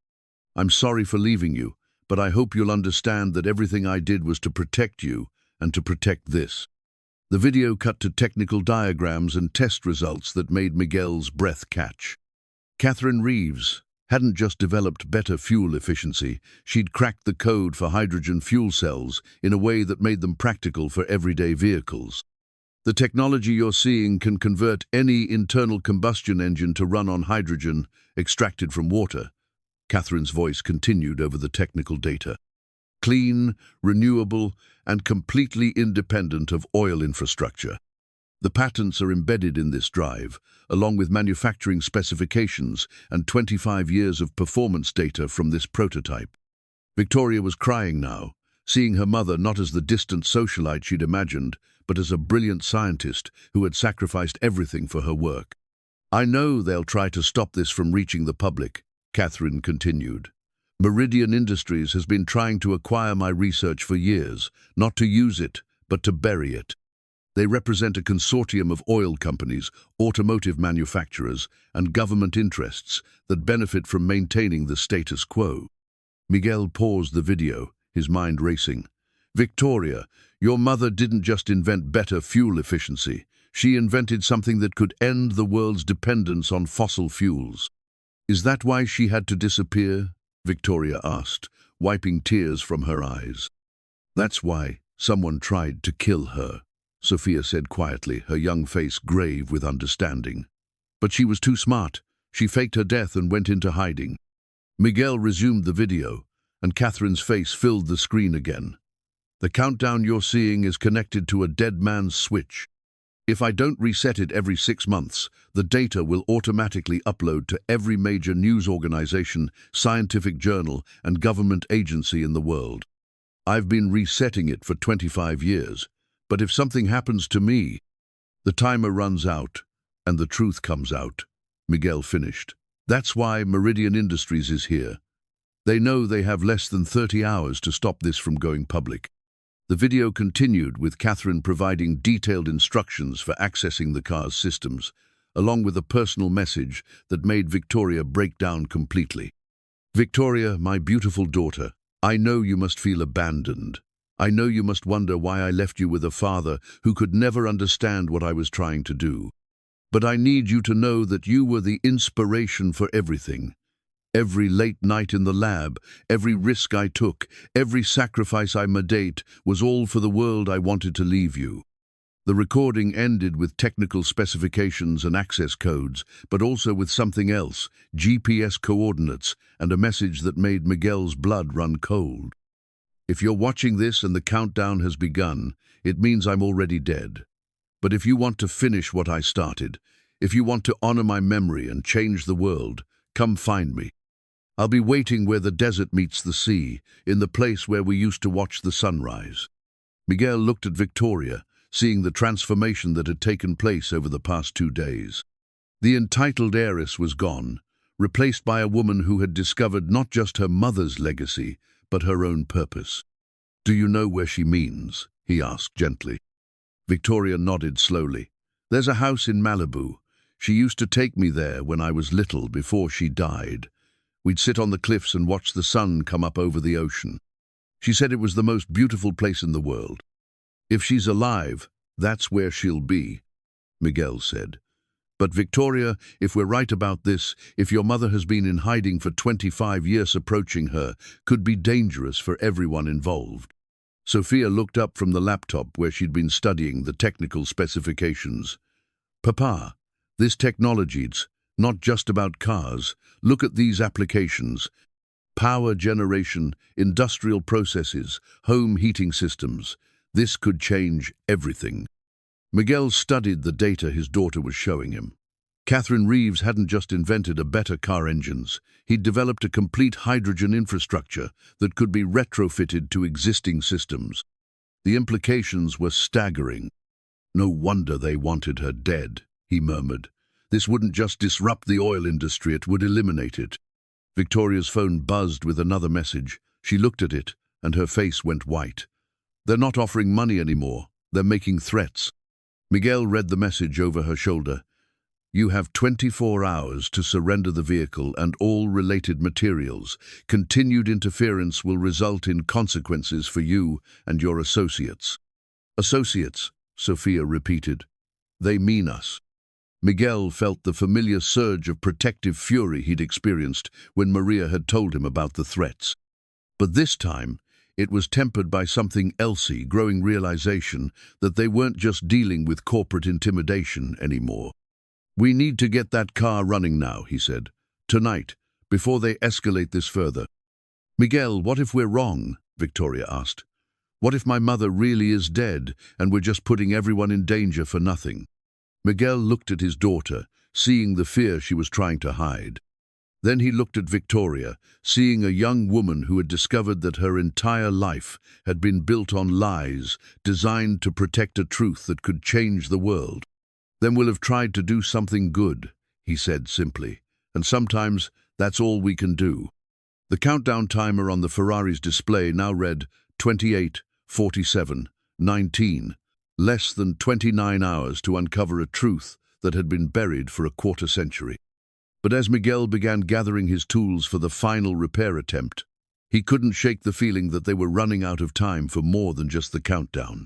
I'm sorry for leaving you, but I hope you'll understand that everything I did was to protect you and to protect this. The video cut to technical diagrams and test results that made Miguel's breath catch. Catherine Reeves hadn't just developed better fuel efficiency, she'd cracked the code for hydrogen fuel cells in a way that made them practical for everyday vehicles. The technology you're seeing can convert any internal combustion engine to run on hydrogen extracted from water. Catherine's voice continued over the technical data. Clean, renewable, and completely independent of oil infrastructure. The patents are embedded in this drive, along with manufacturing specifications and 25 years of performance data from this prototype. Victoria was crying now, seeing her mother not as the distant socialite she'd imagined, but as a brilliant scientist who had sacrificed everything for her work. I know they'll try to stop this from reaching the public, Catherine continued. Meridian Industries has been trying to acquire my research for years, not to use it, but to bury it. They represent a consortium of oil companies, automotive manufacturers, and government interests that benefit from maintaining the status quo. Miguel paused the video, his mind racing. Victoria, your mother didn't just invent better fuel efficiency. She invented something that could end the world's dependence on fossil fuels. Is that why she had to disappear? Victoria asked, wiping tears from her eyes. That's why someone tried to kill her, Sofia said quietly, her young face grave with understanding. But she was too smart. She faked her death and went into hiding. Miguel resumed the video, and Catherine's face filled the screen again. The countdown you're seeing is connected to a dead man's switch. If I don't reset it every 6 months, the data will automatically upload to every major news organization, scientific journal, and government agency in the world. I've been resetting it for 25 years, but if something happens to me, the timer runs out and the truth comes out, Miguel finished. That's why Meridian Industries is here. They know they have less than 30 hours to stop this from going public. The video continued with Catherine providing detailed instructions for accessing the car's systems, along with a personal message that made Victoria break down completely. Victoria, my beautiful daughter, I know you must feel abandoned. I know you must wonder why I left you with a father who could never understand what I was trying to do. But I need you to know that you were the inspiration for everything. Every late night in the lab, every risk I took, every sacrifice I made was all for the world I wanted to leave you. The recording ended with technical specifications and access codes, but also with something else, GPS coordinates, and a message that made Miguel's blood run cold. If you're watching this and the countdown has begun, it means I'm already dead. But if you want to finish what I started, if you want to honor my memory and change the world, come find me. I'll be waiting where the desert meets the sea, in the place where we used to watch the sunrise. Miguel looked at Victoria, seeing the transformation that had taken place over the past 2 days. The entitled heiress was gone, replaced by a woman who had discovered not just her mother's legacy, but her own purpose. Do you know where she means? He asked gently. Victoria nodded slowly. There's a house in Malibu. She used to take me there when I was little before she died. We'd sit on the cliffs and watch the sun come up over the ocean. She said it was the most beautiful place in the world. If she's alive, that's where she'll be, Miguel said. But Victoria, if we're right about this, if your mother has been in hiding for 25 years, approaching her could be dangerous for everyone involved. Sofia looked up from the laptop where she'd been studying the technical specifications. Papa, this technology's not just about cars. Look at these applications. Power generation, industrial processes, home heating systems. This could change everything. Miguel studied the data his daughter was showing him. Catherine Reeves hadn't just invented a better car engines. He'd developed a complete hydrogen infrastructure that could be retrofitted to existing systems. The implications were staggering. No wonder they wanted her dead, he murmured. This wouldn't just disrupt the oil industry, it would eliminate it. Victoria's phone buzzed with another message. She looked at it, and her face went white. They're not offering money anymore. They're making threats. Miguel read the message over her shoulder. You have 24 hours to surrender the vehicle and all related materials. Continued interference will result in consequences for you and your associates. Associates, Sofia repeated. They mean us. Miguel felt the familiar surge of protective fury he'd experienced when Maria had told him about the threats. But this time, it was tempered by something else, growing realization that they weren't just dealing with corporate intimidation anymore. We need to get that car running now, he said. Tonight, before they escalate this further. Miguel, what if we're wrong? Victoria asked. What if my mother really is dead and we're just putting everyone in danger for nothing? Miguel looked at his daughter, seeing the fear she was trying to hide. Then he looked at Victoria, seeing a young woman who had discovered that her entire life had been built on lies, designed to protect a truth that could change the world. Then we'll have tried to do something good, he said simply, and sometimes that's all we can do. The countdown timer on the Ferrari's display now read 28, 47, 19, less than 29 hours to uncover a truth that had been buried for a quarter century. But as Miguel began gathering his tools for the final repair attempt, he couldn't shake the feeling that they were running out of time for more than just the countdown.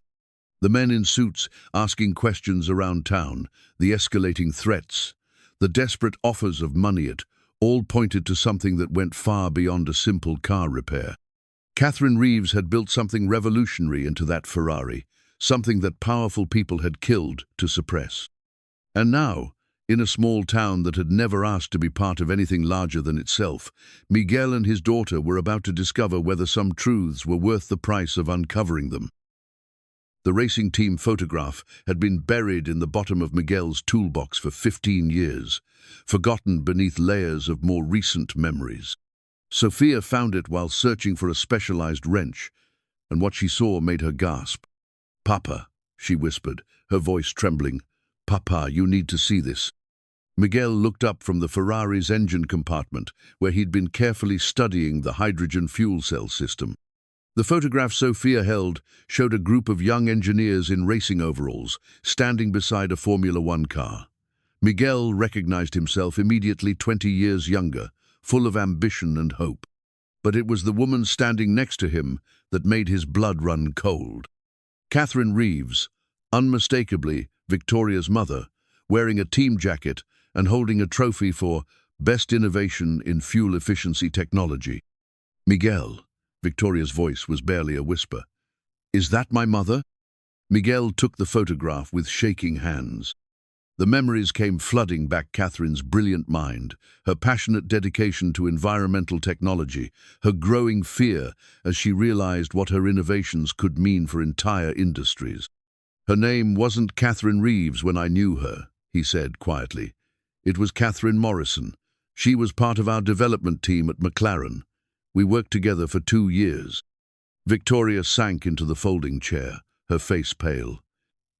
The men in suits asking questions around town, the escalating threats, the desperate offers of money, it all pointed to something that went far beyond a simple car repair. Catherine Reeves had built something revolutionary into that Ferrari, something that powerful people had killed to suppress. And now, in a small town that had never asked to be part of anything larger than itself, Miguel and his daughter were about to discover whether some truths were worth the price of uncovering them. The racing team photograph had been buried in the bottom of Miguel's toolbox for 15 years, forgotten beneath layers of more recent memories. Sofia found it while searching for a specialized wrench, and what she saw made her gasp. "Papa," she whispered, her voice trembling. "Papa, you need to see this." Miguel looked up from the Ferrari's engine compartment, where he'd been carefully studying the hydrogen fuel cell system. The photograph Sofia held showed a group of young engineers in racing overalls, standing beside a Formula One car. Miguel recognized himself immediately 20 years younger, full of ambition and hope. But it was the woman standing next to him that made his blood run cold. Catherine Reeves, unmistakably Victoria's mother, wearing a team jacket and holding a trophy for Best Innovation in Fuel Efficiency Technology. "Miguel," Victoria's voice was barely a whisper. "Is that my mother?" Miguel took the photograph with shaking hands. The memories came flooding back Catherine's brilliant mind, her passionate dedication to environmental technology, her growing fear as she realized what her innovations could mean for entire industries. "Her name wasn't Catherine Reeves when I knew her," he said quietly. "It was Catherine Morrison. She was part of our development team at McLaren. We worked together for 2 years. Victoria sank into the folding chair, her face pale.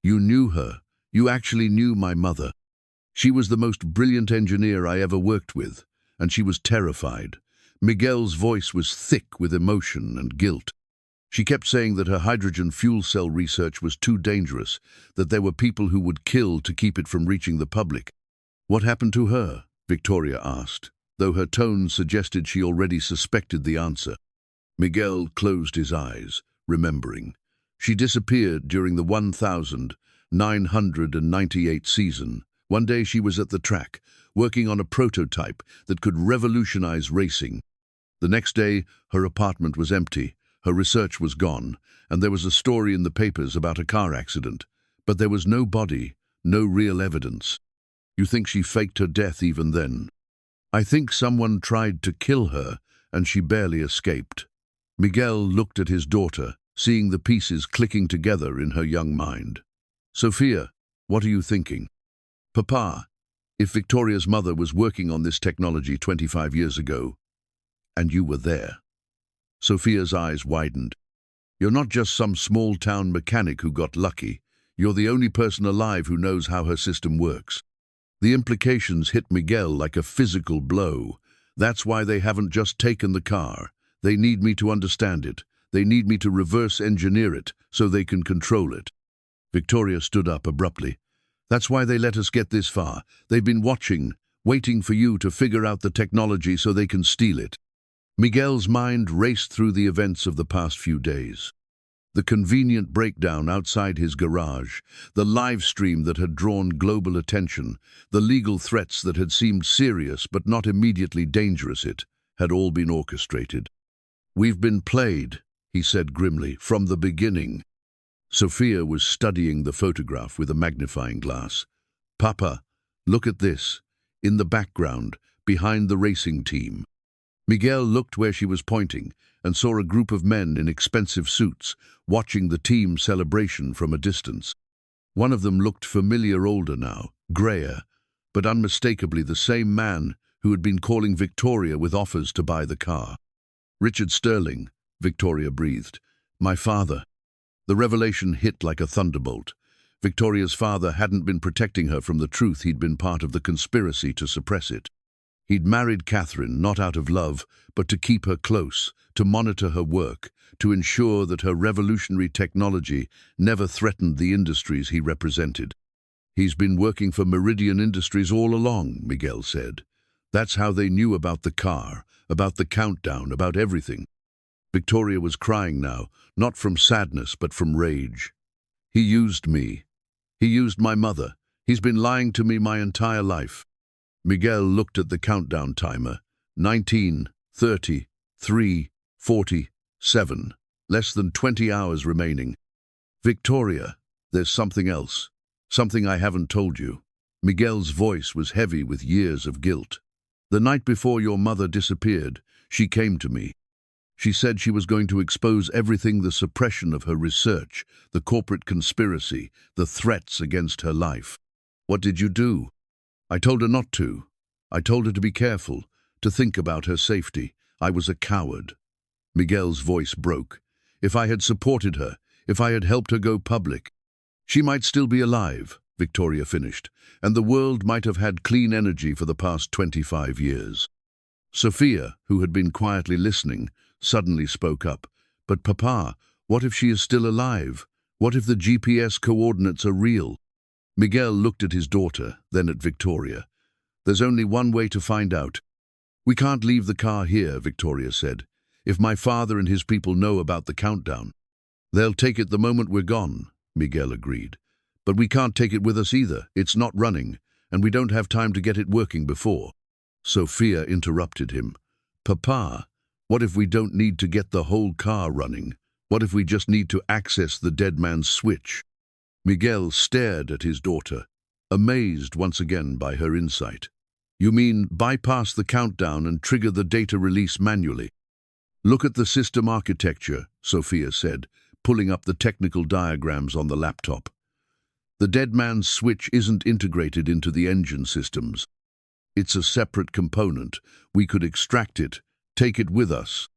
"You knew her. You actually knew my mother. She was the most brilliant engineer I ever worked with, and she was terrified." Miguel's voice was thick with emotion and guilt. She kept saying that her hydrogen fuel cell research was too dangerous, that there were people who would kill to keep it from reaching the public. "What happened to her?" Victoria asked, though her tone suggested she already suspected the answer. Miguel closed his eyes, remembering. She disappeared during the 1998 season, One day she was at the track, working on a prototype that could revolutionize racing. The next day, her apartment was empty, her research was gone, and there was a story in the papers about a car accident. But there was no body, no real evidence. You think she faked her death even then? I think someone tried to kill her, and she barely escaped. Miguel looked at his daughter, seeing the pieces clicking together in her young mind. Sofia, what are you thinking? Papa, if Victoria's mother was working on this technology 25 years ago, and you were there. Sofia's eyes widened. You're not just some small-town mechanic who got lucky. You're the only person alive who knows how her system works. The implications hit Miguel like a physical blow. That's why they haven't just taken the car. They need me to understand it. They need me to reverse engineer it so they can control it. Victoria stood up abruptly. That's why they let us get this far. They've been watching, waiting for you to figure out the technology so they can steal it. Miguel's mind raced through the events of the past few days. The convenient breakdown outside his garage, the live stream that had drawn global attention, the legal threats that had seemed serious but not immediately dangerous, it had all been orchestrated. We've been played, he said grimly, from the beginning. Sofia was studying the photograph with a magnifying glass. Papa, look at this, in the background, behind the racing team. Miguel looked where she was pointing and saw a group of men in expensive suits watching the team celebration from a distance. One of them looked familiar, older now, grayer, but unmistakably the same man who had been calling Victoria with offers to buy the car. Richard Sterling, Victoria breathed. My father. The revelation hit like a thunderbolt. Victoria's father hadn't been protecting her from the truth. He'd been part of the conspiracy to suppress it. He'd married Catherine not out of love, but to keep her close, to monitor her work, to ensure that her revolutionary technology never threatened the industries he represented. He's been working for Meridian Industries all along, Miguel said. That's how they knew about the car, about the countdown, about everything. Victoria was crying now, not from sadness but from rage. He used me. He used my mother. He's been lying to me my entire life. Miguel looked at the countdown timer. 19, 30, 3, 40, 7. Less than 20 hours remaining. Victoria, there's something else. Something I haven't told you. Miguel's voice was heavy with years of guilt. The night before your mother disappeared, she came to me. She said she was going to expose everything, the suppression of her research, the corporate conspiracy, the threats against her life. What did you do? I told her not to. I told her to be careful, to think about her safety. I was a coward. Miguel's voice broke. If I had supported her, if I had helped her go public, she might still be alive, Victoria finished, and the world might have had clean energy for the past 25 years. Sofia, who had been quietly listening, suddenly spoke up. But Papa, what if she is still alive? What if the GPS coordinates are real? Miguel looked at his daughter, then at Victoria. There's only one way to find out. We can't leave the car here, Victoria said. If my father and his people know about the countdown, they'll take it the moment we're gone, Miguel agreed. But we can't take it with us either. It's not running, and we don't have time to get it working before. Sofia interrupted him. Papa, what if we don't need to get the whole car running? What if we just need to access the dead man's switch? Miguel stared at his daughter, amazed once again by her insight. You mean bypass the countdown and trigger the data release manually? Look at the system architecture, Sofia said, pulling up the technical diagrams on the laptop. The dead man's switch isn't integrated into the engine systems. It's a separate component. We could extract it, take it with us.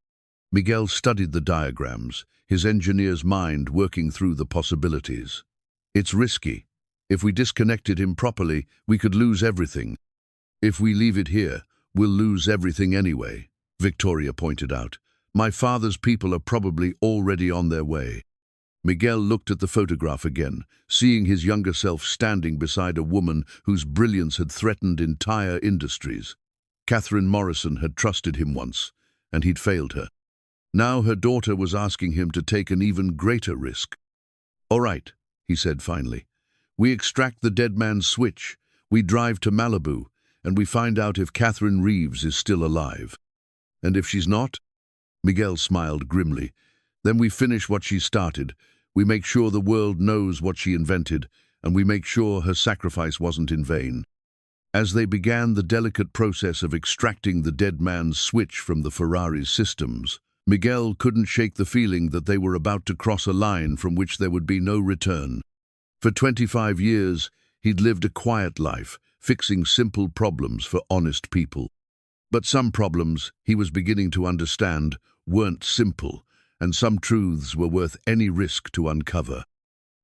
Miguel studied the diagrams, his engineer's mind working through the possibilities. It's risky. If we disconnected him properly, we could lose everything. If we leave it here, we'll lose everything anyway, Victoria pointed out. My father's people are probably already on their way. Miguel looked at the photograph again, seeing his younger self standing beside a woman whose brilliance had threatened entire industries. Catherine Morrison had trusted him once, and he'd failed her. Now her daughter was asking him to take an even greater risk. All right, he said finally. We extract the dead man's switch. We drive to Malibu, and we find out if Catherine Reeves is still alive. And if she's not? Miguel smiled grimly. Then we finish what she started. We make sure the world knows what she invented, and we make sure her sacrifice wasn't in vain. As they began the delicate process of extracting the dead man's switch from the Ferrari's systems, Miguel couldn't shake the feeling that they were about to cross a line from which there would be no return. For 25 years, he'd lived a quiet life, fixing simple problems for honest people. But some problems, he was beginning to understand, weren't simple, and some truths were worth any risk to uncover.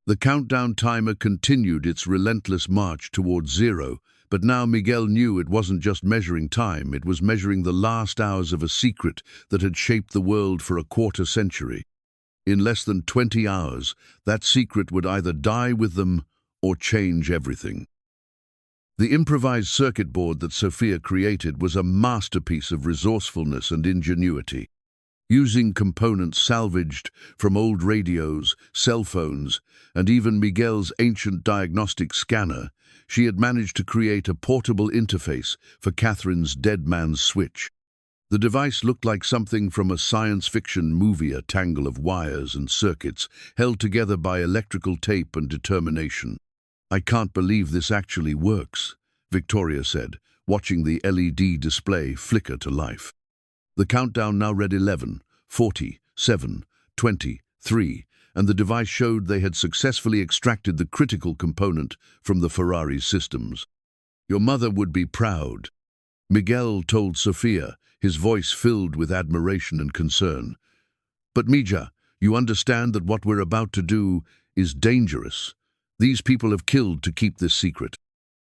The countdown timer continued its relentless march towards zero, but now Miguel knew it wasn't just measuring time, it was measuring the last hours of a secret that had shaped the world for a quarter century. In less than 20 hours, that secret would either die with them or change everything. The improvised circuit board that Sofia created was a masterpiece of resourcefulness and ingenuity. Using components salvaged from old radios, cell phones, and even Miguel's ancient diagnostic scanner, she had managed to create a portable interface for Catherine's dead man's switch. The device looked like something from a science fiction movie, a tangle of wires and circuits held together by electrical tape and determination. "I can't believe this actually works," Victoria said, watching the LED display flicker to life. The countdown now read 11, 40, 7, 20, 3, and the device showed they had successfully extracted the critical component from the Ferrari systems. "Your mother would be proud," Miguel told Sofia, his voice filled with admiration and concern. "But Mija, you understand that what we're about to do is dangerous. These people have killed to keep this secret."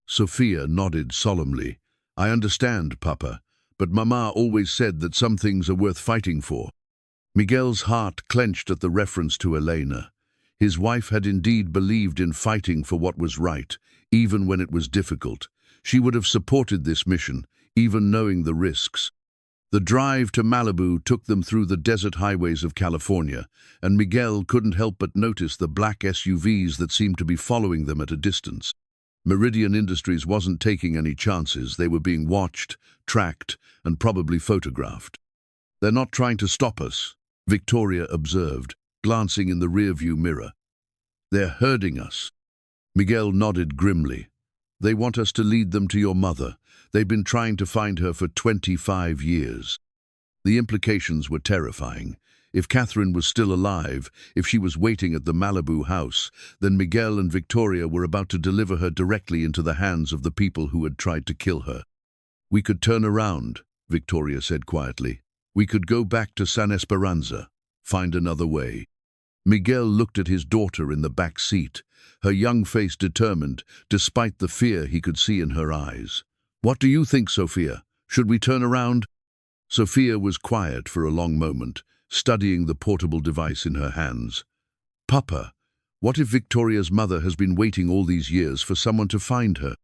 Sofia nodded solemnly. "I understand, Papa, but Mama always said that some things are worth fighting for." Miguel's heart clenched at the reference to Elena. His wife had indeed believed in fighting for what was right, even when it was difficult. She would have supported this mission, even knowing the risks. The drive to Malibu took them through the desert highways of California, and Miguel couldn't help but notice the black SUVs that seemed to be following them at a distance. Meridian Industries wasn't taking any chances. They were being watched, tracked, and probably photographed. "They're not trying to stop us," Victoria observed, glancing in the rearview mirror. "They're herding us." Miguel nodded grimly. "They want us to lead them to your mother. They've been trying to find her for 25 years. The implications were terrifying. If Catherine was still alive, if she was waiting at the Malibu house, then Miguel and Victoria were about to deliver her directly into the hands of the people who had tried to kill her. "We could turn around," Victoria said quietly. "We could go back to San Esperanza, find another way." Miguel looked at his daughter in the back seat, her young face determined, despite the fear he could see in her eyes. "What do you think, Sofia? Should we turn around?" Sofia was quiet for a long moment, studying the portable device in her hands. "Papa, what if Victoria's mother has been waiting all these years for someone to find her?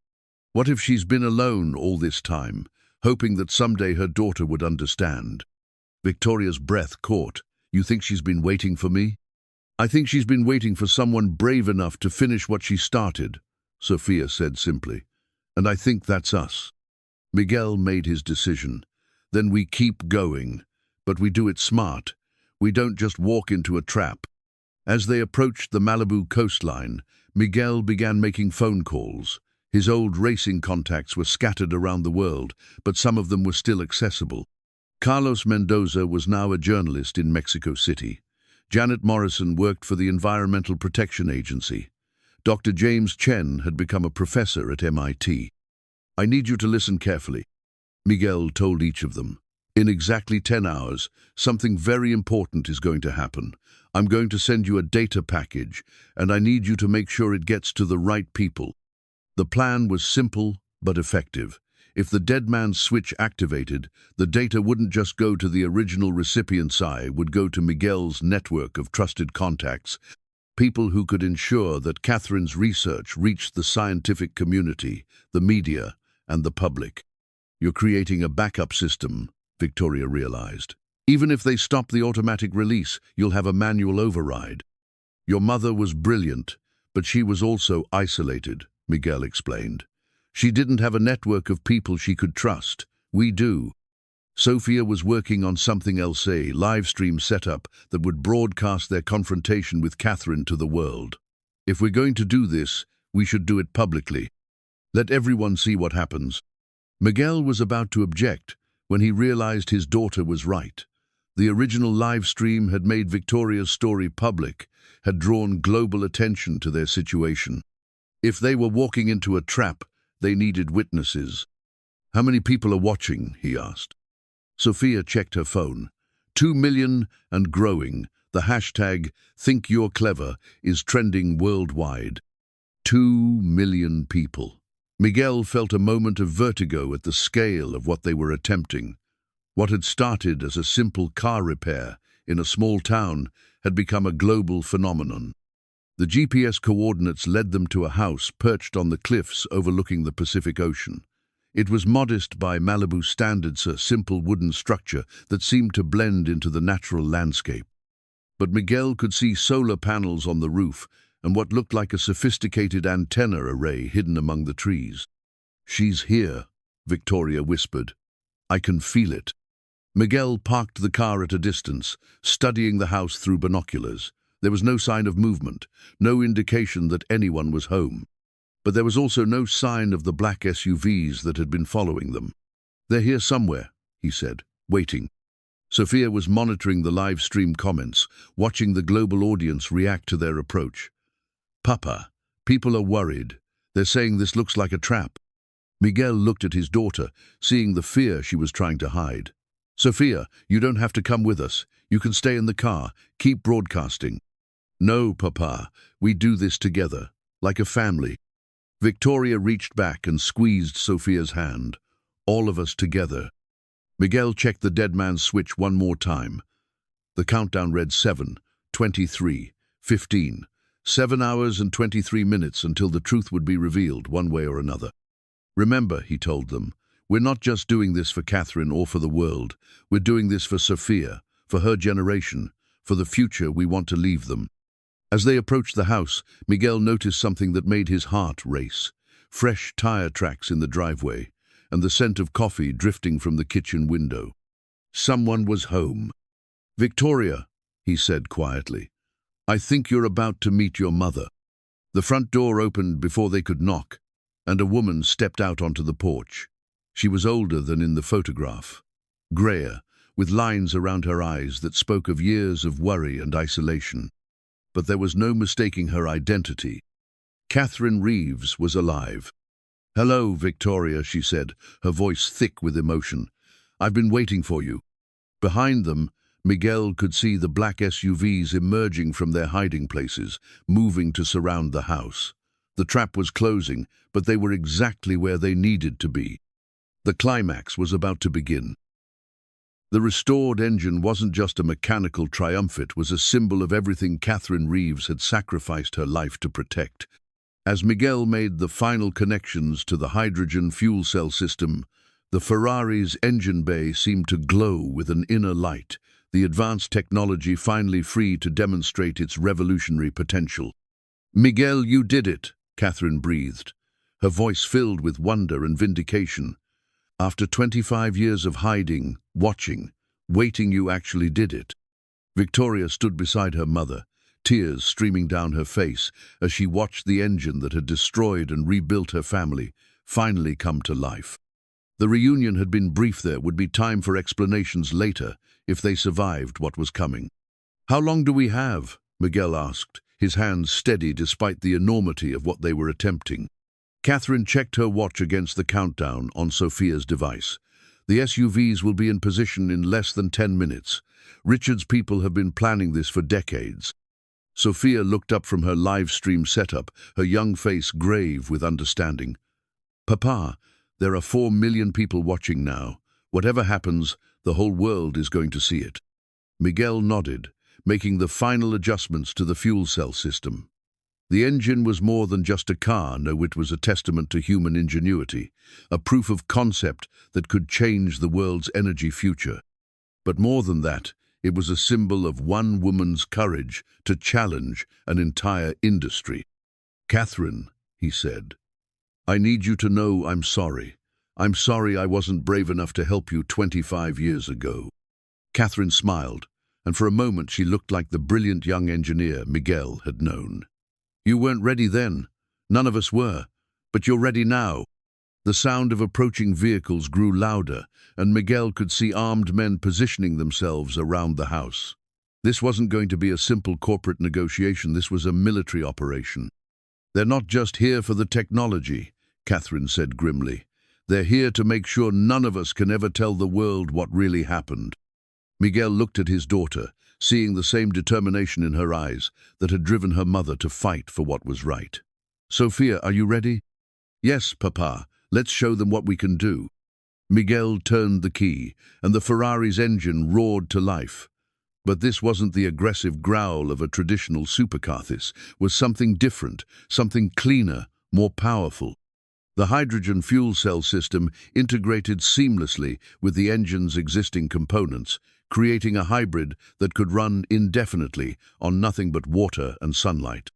What if she's been alone all this time, hoping that someday her daughter would understand?" Victoria's breath caught. "You think she's been waiting for me?" "I think she's been waiting for someone brave enough to finish what she started," Sofia said simply. "And I think that's us." Miguel made his decision. "Then we keep going, but we do it smart. We don't just walk into a trap." As they approached the Malibu coastline, Miguel began making phone calls. His old racing contacts were scattered around the world, but some of them were still accessible. Carlos Mendoza was now a journalist in Mexico City. Janet Morrison worked for the Environmental Protection Agency. Dr. James Chen had become a professor at MIT. "I need you to listen carefully," Miguel told each of them. "In exactly 10 hours, something very important is going to happen. I'm going to send you a data package, and I need you to make sure it gets to the right people." The plan was simple but effective. If the dead man's switch activated, the data wouldn't just go to the original recipient's eye, it would go to Miguel's network of trusted contacts, people who could ensure that Catherine's research reached the scientific community, the media, and the public. "You're creating a backup system," Victoria realized. "Even if they stop the automatic release, you'll have a manual override." "Your mother was brilliant, but she was also isolated," Miguel explained. She didn't have a network of people she could trust. We do. Sofia was working on something else, a live stream setup that would broadcast their confrontation with Catherine to the world. If we're going to do this, we should do it publicly. Let everyone see what happens. Miguel was about to object when he realized his daughter was right. The original live stream had made Victoria's story public, had drawn global attention to their situation. If they were walking into a trap, they needed witnesses. "How many people are watching?" he asked. Sofia checked her phone. 2 million and growing. The hashtag #ThinkYou'reClever is trending worldwide. 2 million people. Miguel felt a moment of vertigo at the scale of what they were attempting. What had started as a simple car repair in a small town had become a global phenomenon. The GPS coordinates led them to a house perched on the cliffs overlooking the Pacific Ocean. It was modest by Malibu standards, a simple wooden structure that seemed to blend into the natural landscape. But Miguel could see solar panels on the roof and what looked like a sophisticated antenna array hidden among the trees. "She's here," Victoria whispered. "I can feel it." Miguel parked the car at a distance, studying the house through binoculars. There was no sign of movement, no indication that anyone was home. But there was also no sign of the black SUVs that had been following them. "They're here somewhere," he said, waiting. Sofia was monitoring the live stream comments, watching the global audience react to their approach. "Papa, people are worried. They're saying this looks like a trap." Miguel looked at his daughter, seeing the fear she was trying to hide. "Sofia, you don't have to come with us. You can stay in the car. Keep broadcasting." "No, Papa, we do this together, like a family." Victoria reached back and squeezed Sofia's hand. "All of us together." Miguel checked the dead man's switch one more time. The countdown read 7, 23, 15. 7 hours and 23 minutes until the truth would be revealed one way or another. "Remember," he told them, "we're not just doing this for Catherine or for the world. We're doing this for Sofia, for her generation, for the future we want to leave them." As they approached the house, Miguel noticed something that made his heart race. Fresh tire tracks in the driveway, and the scent of coffee drifting from the kitchen window. Someone was home. "Victoria," he said quietly, "I think you're about to meet your mother." The front door opened before they could knock, and a woman stepped out onto the porch. She was older than in the photograph, grayer, with lines around her eyes that spoke of years of worry and isolation. But there was no mistaking her identity. Catherine Reeves was alive. "Hello, Victoria," she said, her voice thick with emotion. "I've been waiting for you." Behind them, Miguel could see the black SUVs emerging from their hiding places, moving to surround the house. The trap was closing, but they were exactly where they needed to be. The climax was about to begin. The restored engine wasn't just a mechanical triumph, it was a symbol of everything Catherine Reeves had sacrificed her life to protect. As Miguel made the final connections to the hydrogen fuel cell system, the Ferrari's engine bay seemed to glow with an inner light, the advanced technology finally free to demonstrate its revolutionary potential. "Miguel, you did it," Catherine breathed, her voice filled with wonder and vindication. "After 25 years of hiding, watching, waiting, you actually did it." Victoria stood beside her mother, tears streaming down her face as she watched the engine that had destroyed and rebuilt her family finally come to life. The reunion had been brief. There would be time for explanations later if they survived what was coming. "How long do we have?" Miguel asked, his hands steady despite the enormity of what they were attempting. Catherine checked her watch against the countdown on Sofia's device. "The SUVs will be in position in less than 10 minutes. Richard's people have been planning this for decades." Sofia looked up from her live stream setup, her young face grave with understanding. "Papa, there are 4 million people watching now. Whatever happens, the whole world is going to see it." Miguel nodded, making the final adjustments to the fuel cell system. The engine was more than just a car. No, it was a testament to human ingenuity, a proof of concept that could change the world's energy future. But more than that, it was a symbol of one woman's courage to challenge an entire industry. "Catherine," he said, I need you to know I'm sorry. I'm sorry I wasn't brave enough to help you 25 years ago." Catherine smiled, and for a moment she looked like the brilliant young engineer Miguel had known. "You weren't ready then. None of us were. But you're ready now." The sound of approaching vehicles grew louder, and Miguel could see armed men positioning themselves around the house. This wasn't going to be a simple corporate negotiation, this was a military operation. "They're not just here for the technology," Catherine said grimly. "They're here to make sure none of us can ever tell the world what really happened." Miguel looked at his daughter, seeing the same determination in her eyes that had driven her mother to fight for what was right. "Sofia, are you ready?" "Yes, Papa. Let's show them what we can do." Miguel turned the key, and the Ferrari's engine roared to life. But this wasn't the aggressive growl of a traditional supercar. This was something different, something cleaner, more powerful. The hydrogen fuel cell system integrated seamlessly with the engine's existing components, creating a hybrid that could run indefinitely on nothing but water and sunlight.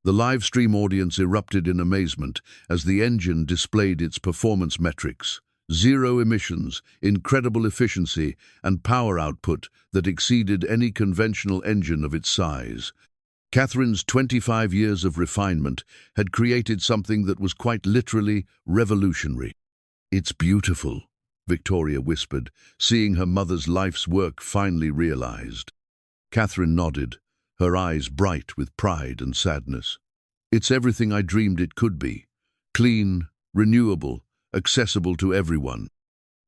The live stream audience erupted in amazement as the engine displayed its performance metrics: zero emissions, incredible efficiency, and power output that exceeded any conventional engine of its size. Catherine's 25 years of refinement had created something that was quite literally revolutionary. "It's beautiful," Victoria whispered, seeing her mother's life's work finally realized. Catherine nodded, her eyes bright with pride and sadness. "It's everything I dreamed it could be. Clean, renewable, accessible to everyone.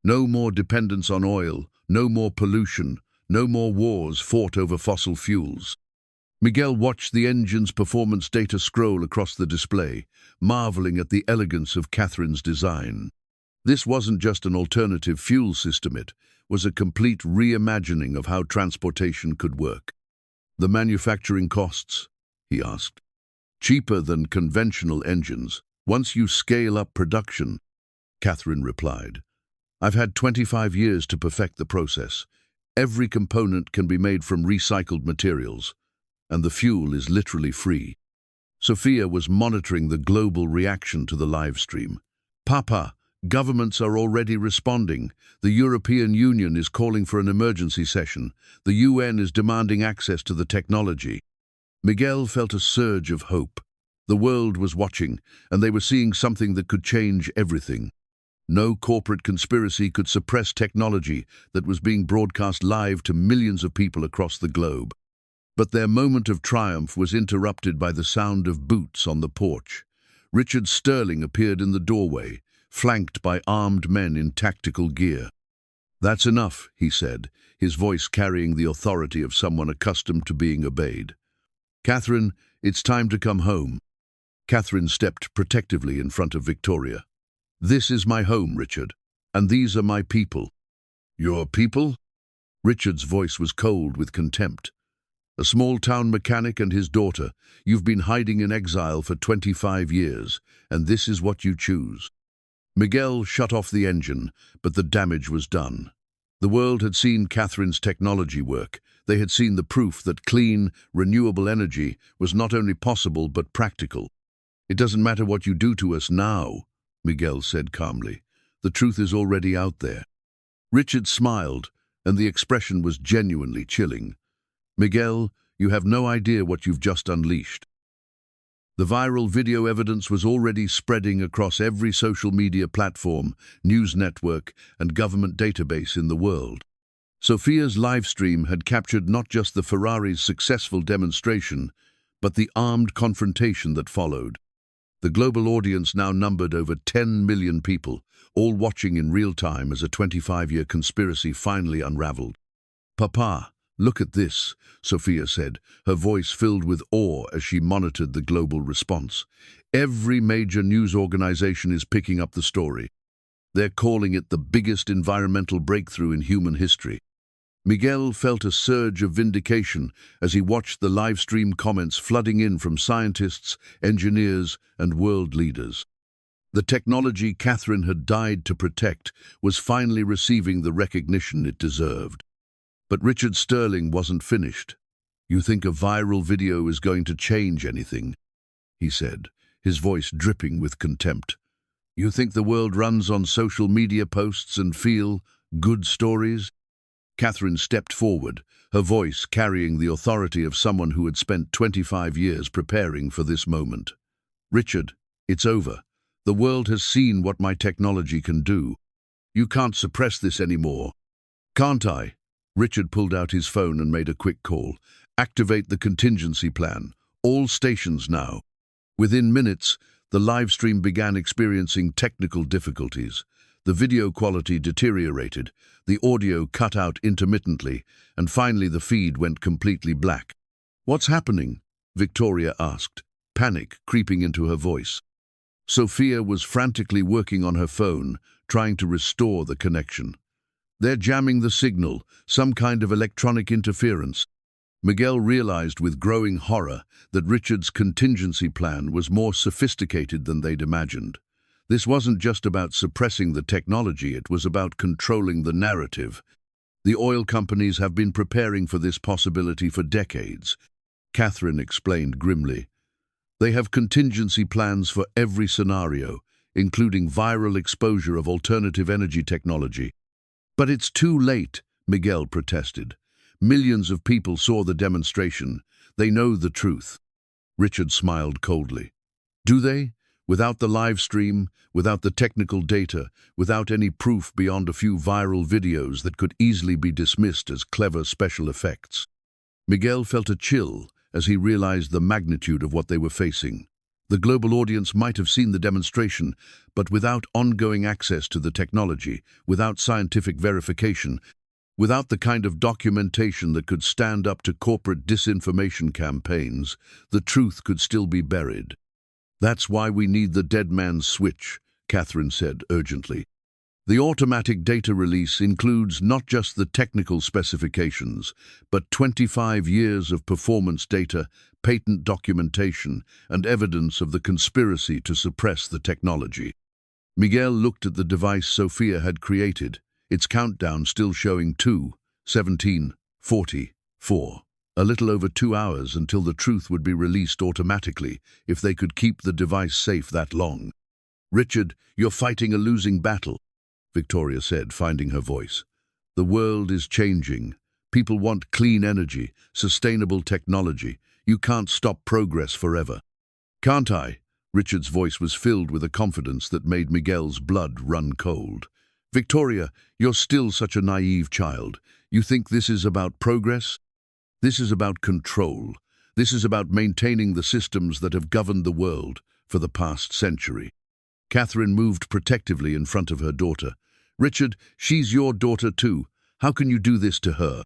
No more dependence on oil, no more pollution, no more wars fought over fossil fuels." Miguel watched the engine's performance data scroll across the display, marveling at the elegance of Catherine's design. This wasn't just an alternative fuel system, it was a complete reimagining of how transportation could work. "The manufacturing costs?" he asked. "Cheaper than conventional engines, once you scale up production," Catherine replied. "I've had 25 years to perfect the process. Every component can be made from recycled materials, and the fuel is literally free." Sofia was monitoring the global reaction to the live stream. "Papa, governments are already responding. The European Union is calling for an emergency session. The UN is demanding access to the technology." Miguel felt a surge of hope. The world was watching, and they were seeing something that could change everything. No corporate conspiracy could suppress technology that was being broadcast live to millions of people across the globe. But their moment of triumph was interrupted by the sound of boots on the porch. Richard Sterling appeared in the doorway, flanked by armed men in tactical gear. "That's enough," he said, his voice carrying the authority of someone accustomed to being obeyed. "Catherine, it's time to come home." Catherine stepped protectively in front of Victoria. "This is my home, Richard, and these are my people." "Your people?" Richard's voice was cold with contempt. "A small-town mechanic and his daughter. You've been hiding in exile for 25 years, and this is what you choose." Miguel shut off the engine, but the damage was done. The world had seen Catherine's technology work. They had seen the proof that clean, renewable energy was not only possible but practical. "It doesn't matter what you do to us now," Miguel said calmly. "The truth is already out there." Richard smiled, and the expression was genuinely chilling. "Miguel, you have no idea what you've just unleashed." The viral video evidence was already spreading across every social media platform, news network, and government database in the world. Sofia's live stream had captured not just the Ferrari's successful demonstration, but the armed confrontation that followed. The global audience now numbered over 10 million people, all watching in real time as a 25-year conspiracy finally unraveled. "Papa, look at this," Sofia said, her voice filled with awe as she monitored the global response. "Every major news organization is picking up the story. They're calling it the biggest environmental breakthrough in human history." Miguel felt a surge of vindication as he watched the live stream comments flooding in from scientists, engineers, and world leaders. The technology Catherine had died to protect was finally receiving the recognition it deserved. But Richard Sterling wasn't finished. "You think a viral video is going to change anything?" he said, his voice dripping with contempt. You think the world runs on social media posts and feel good stories? Catherine stepped forward, her voice carrying the authority of someone who had spent 25 years preparing for this moment. Richard, it's over. The world has seen what my technology can do. You can't suppress this anymore. Can't I? Richard pulled out his phone and made a quick call. Activate the contingency plan. All stations now. Within minutes, the live stream began experiencing technical difficulties. The video quality deteriorated, the audio cut out intermittently, and finally the feed went completely black. What's happening? Victoria asked, panic creeping into her voice. Sofia was frantically working on her phone, trying to restore the connection. They're jamming the signal, some kind of electronic interference. Miguel realized with growing horror that Richard's contingency plan was more sophisticated than they'd imagined. This wasn't just about suppressing the technology, it was about controlling the narrative. The oil companies have been preparing for this possibility for decades, Catherine explained grimly. They have contingency plans for every scenario, including viral exposure of alternative energy technology. But it's too late, Miguel protested. Millions of people saw the demonstration. They know the truth. Richard smiled coldly. Do they? Without the live stream, without the technical data, without any proof beyond a few viral videos that could easily be dismissed as clever special effects. Miguel felt a chill as he realized the magnitude of what they were facing. The global audience might have seen the demonstration, but without ongoing access to the technology, without scientific verification, without the kind of documentation that could stand up to corporate disinformation campaigns, the truth could still be buried. That's why we need the dead man's switch, Catherine said urgently. The automatic data release includes not just the technical specifications, but 25 years of performance data, patent documentation, and evidence of the conspiracy to suppress the technology. Miguel looked at the device Sofia had created, its countdown still showing 2, 17, 40, 4. A little over 2 hours until the truth would be released automatically if they could keep the device safe that long. Richard, you're fighting a losing battle, Victoria said, finding her voice. The world is changing. People want clean energy, sustainable technology. You can't stop progress forever. Can't I? Richard's voice was filled with a confidence that made Miguel's blood run cold. Victoria, you're still such a naive child. You think this is about progress? This is about control. This is about maintaining the systems that have governed the world for the past century. Catherine moved protectively in front of her daughter. Richard, she's your daughter too. How can you do this to her?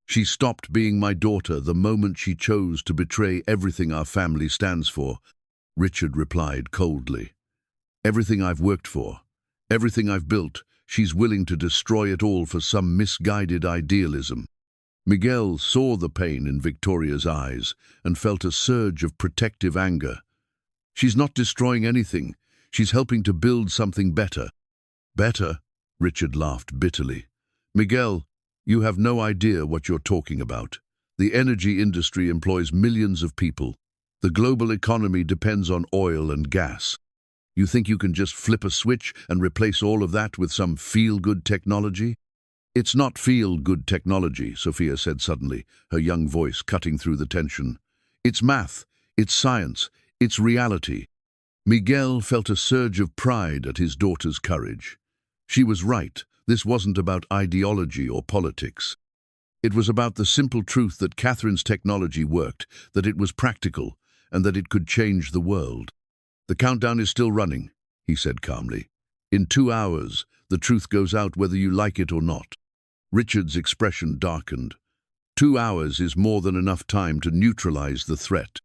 She stopped being my daughter the moment she chose to betray everything our family stands for, Richard replied coldly. Everything I've worked for, everything I've built, she's willing to destroy it all for some misguided idealism. Miguel saw the pain in Victoria's eyes and felt a surge of protective anger. She's not destroying anything. She's helping to build something better. Better? Richard laughed bitterly. Miguel, you have no idea what you're talking about. The energy industry employs millions of people. The global economy depends on oil and gas. You think you can just flip a switch and replace all of that with some feel-good technology? It's not feel-good technology, Sofia said suddenly, her young voice cutting through the tension. It's math, it's science, it's reality. Miguel felt a surge of pride at his daughter's courage. She was right. This wasn't about ideology or politics. It was about the simple truth that Catherine's technology worked, that it was practical, and that it could change the world. The countdown is still running, he said calmly. In 2 hours, the truth goes out whether you like it or not. Richard's expression darkened. 2 hours is more than enough time to neutralize the threat.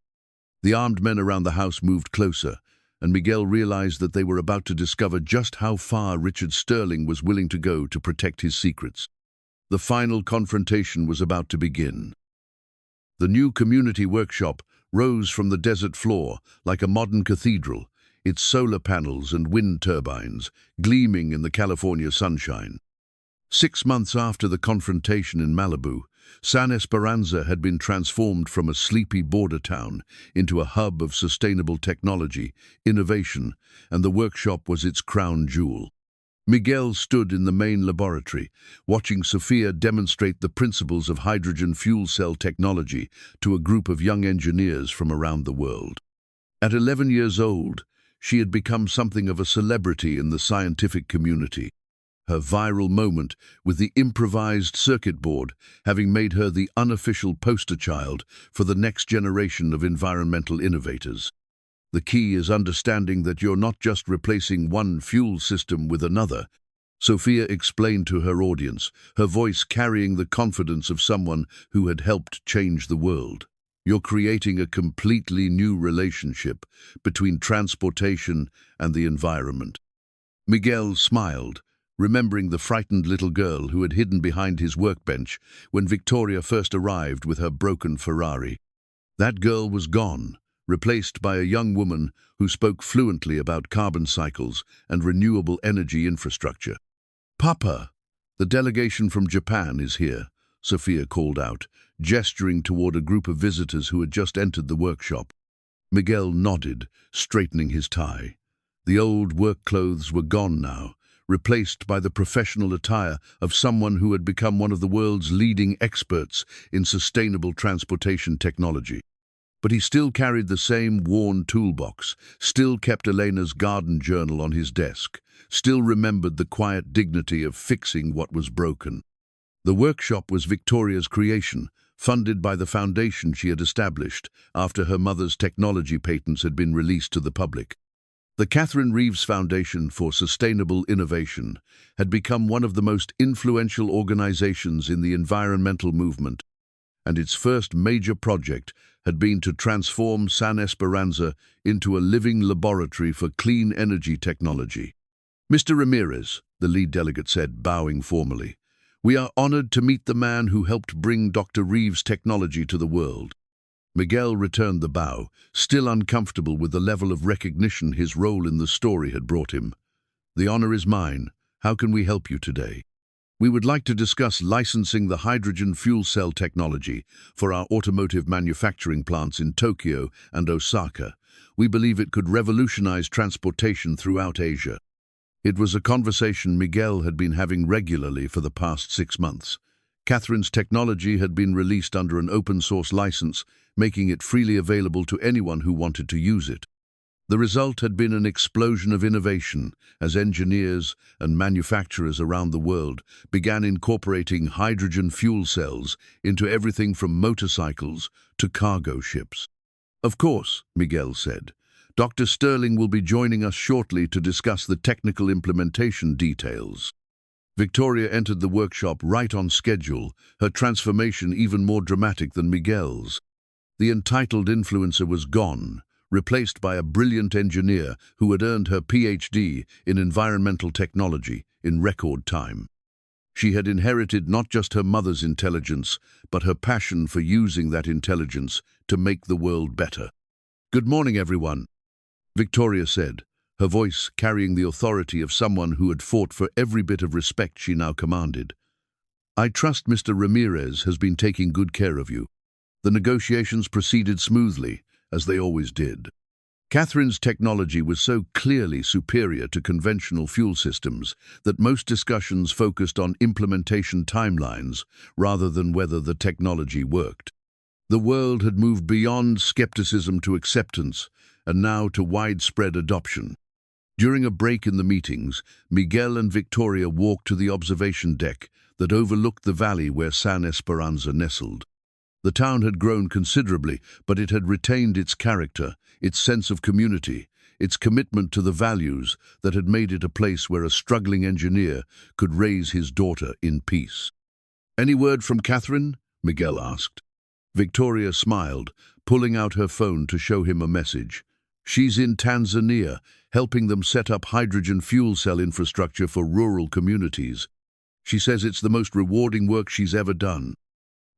The armed men around the house moved closer, and Miguel realized that they were about to discover just how far Richard Sterling was willing to go to protect his secrets. The final confrontation was about to begin. The new community workshop rose from the desert floor like a modern cathedral, its solar panels and wind turbines gleaming in the California sunshine. 6 months after the confrontation in Malibu, San Esperanza had been transformed from a sleepy border town into a hub of sustainable technology, innovation, and the workshop was its crown jewel. Miguel stood in the main laboratory, watching Sofia demonstrate the principles of hydrogen fuel cell technology to a group of young engineers from around the world. At 11 years old, she had become something of a celebrity in the scientific community. Her viral moment with the improvised circuit board having made her the unofficial poster child for the next generation of environmental innovators. The key is understanding that you're not just replacing one fuel system with another, Sofia explained to her audience, her voice carrying the confidence of someone who had helped change the world. You're creating a completely new relationship between transportation and the environment. Miguel smiled, remembering the frightened little girl who had hidden behind his workbench when Victoria first arrived with her broken Ferrari. That girl was gone, replaced by a young woman who spoke fluently about carbon cycles and renewable energy infrastructure. "Papa, the delegation from Japan is here," Sofia called out, gesturing toward a group of visitors who had just entered the workshop. Miguel nodded, straightening his tie. The old work clothes were gone now, replaced by the professional attire of someone who had become one of the world's leading experts in sustainable transportation technology. But he still carried the same worn toolbox, still kept Elena's garden journal on his desk, still remembered the quiet dignity of fixing what was broken. The workshop was Victoria's creation, funded by the foundation she had established after her mother's technology patents had been released to the public. The Catherine Reeves Foundation for Sustainable Innovation had become one of the most influential organizations in the environmental movement, and its first major project had been to transform San Esperanza into a living laboratory for clean energy technology. "Mr. Ramirez," the lead delegate said, bowing formally, "we are honored to meet the man who helped bring Dr. Reeves' technology to the world." Miguel returned the bow, still uncomfortable with the level of recognition his role in the story had brought him. "The honor is mine. How can we help you today?" "We would like to discuss licensing the hydrogen fuel cell technology for our automotive manufacturing plants in Tokyo and Osaka. We believe it could revolutionize transportation throughout Asia." It was a conversation Miguel had been having regularly for the past 6 months. Catherine's technology had been released under an open-source license, making it freely available to anyone who wanted to use it. The result had been an explosion of innovation as engineers and manufacturers around the world began incorporating hydrogen fuel cells into everything from motorcycles to cargo ships. "Of course," Miguel said. "Dr. Sterling will be joining us shortly to discuss the technical implementation details." Victoria entered the workshop right on schedule, her transformation even more dramatic than Miguel's. The entitled influencer was gone, replaced by a brilliant engineer who had earned her PhD in environmental technology in record time. She had inherited not just her mother's intelligence, but her passion for using that intelligence to make the world better. "Good morning, everyone," Victoria said, her voice carrying the authority of someone who had fought for every bit of respect she now commanded. "I trust Mr. Ramirez has been taking good care of you." The negotiations proceeded smoothly, as they always did. Catherine's technology was so clearly superior to conventional fuel systems that most discussions focused on implementation timelines rather than whether the technology worked. The world had moved beyond skepticism to acceptance, and now to widespread adoption. During a break in the meetings, Miguel and Victoria walked to the observation deck that overlooked the valley where San Esperanza nestled. The town had grown considerably, but it had retained its character, its sense of community, its commitment to the values that had made it a place where a struggling engineer could raise his daughter in peace. "Any word from Catherine?" Miguel asked. Victoria smiled, pulling out her phone to show him a message. "She's in Tanzania, helping them set up hydrogen fuel cell infrastructure for rural communities. She says it's the most rewarding work she's ever done."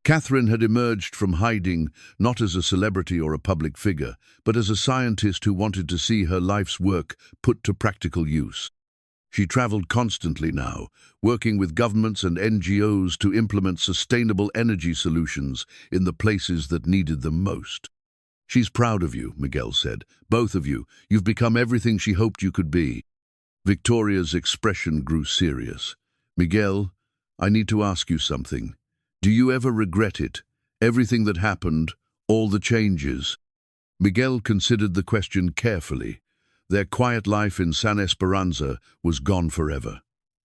Catherine had emerged from hiding not as a celebrity or a public figure, but as a scientist who wanted to see her life's work put to practical use. She traveled constantly now, working with governments and NGOs to implement sustainable energy solutions in the places that needed them most. "She's proud of you," Miguel said. "Both of you. You've become everything she hoped you could be." Victoria's expression grew serious. "Miguel, I need to ask you something. Do you ever regret it? Everything that happened, all the changes?" Miguel considered the question carefully. Their quiet life in San Esperanza was gone forever.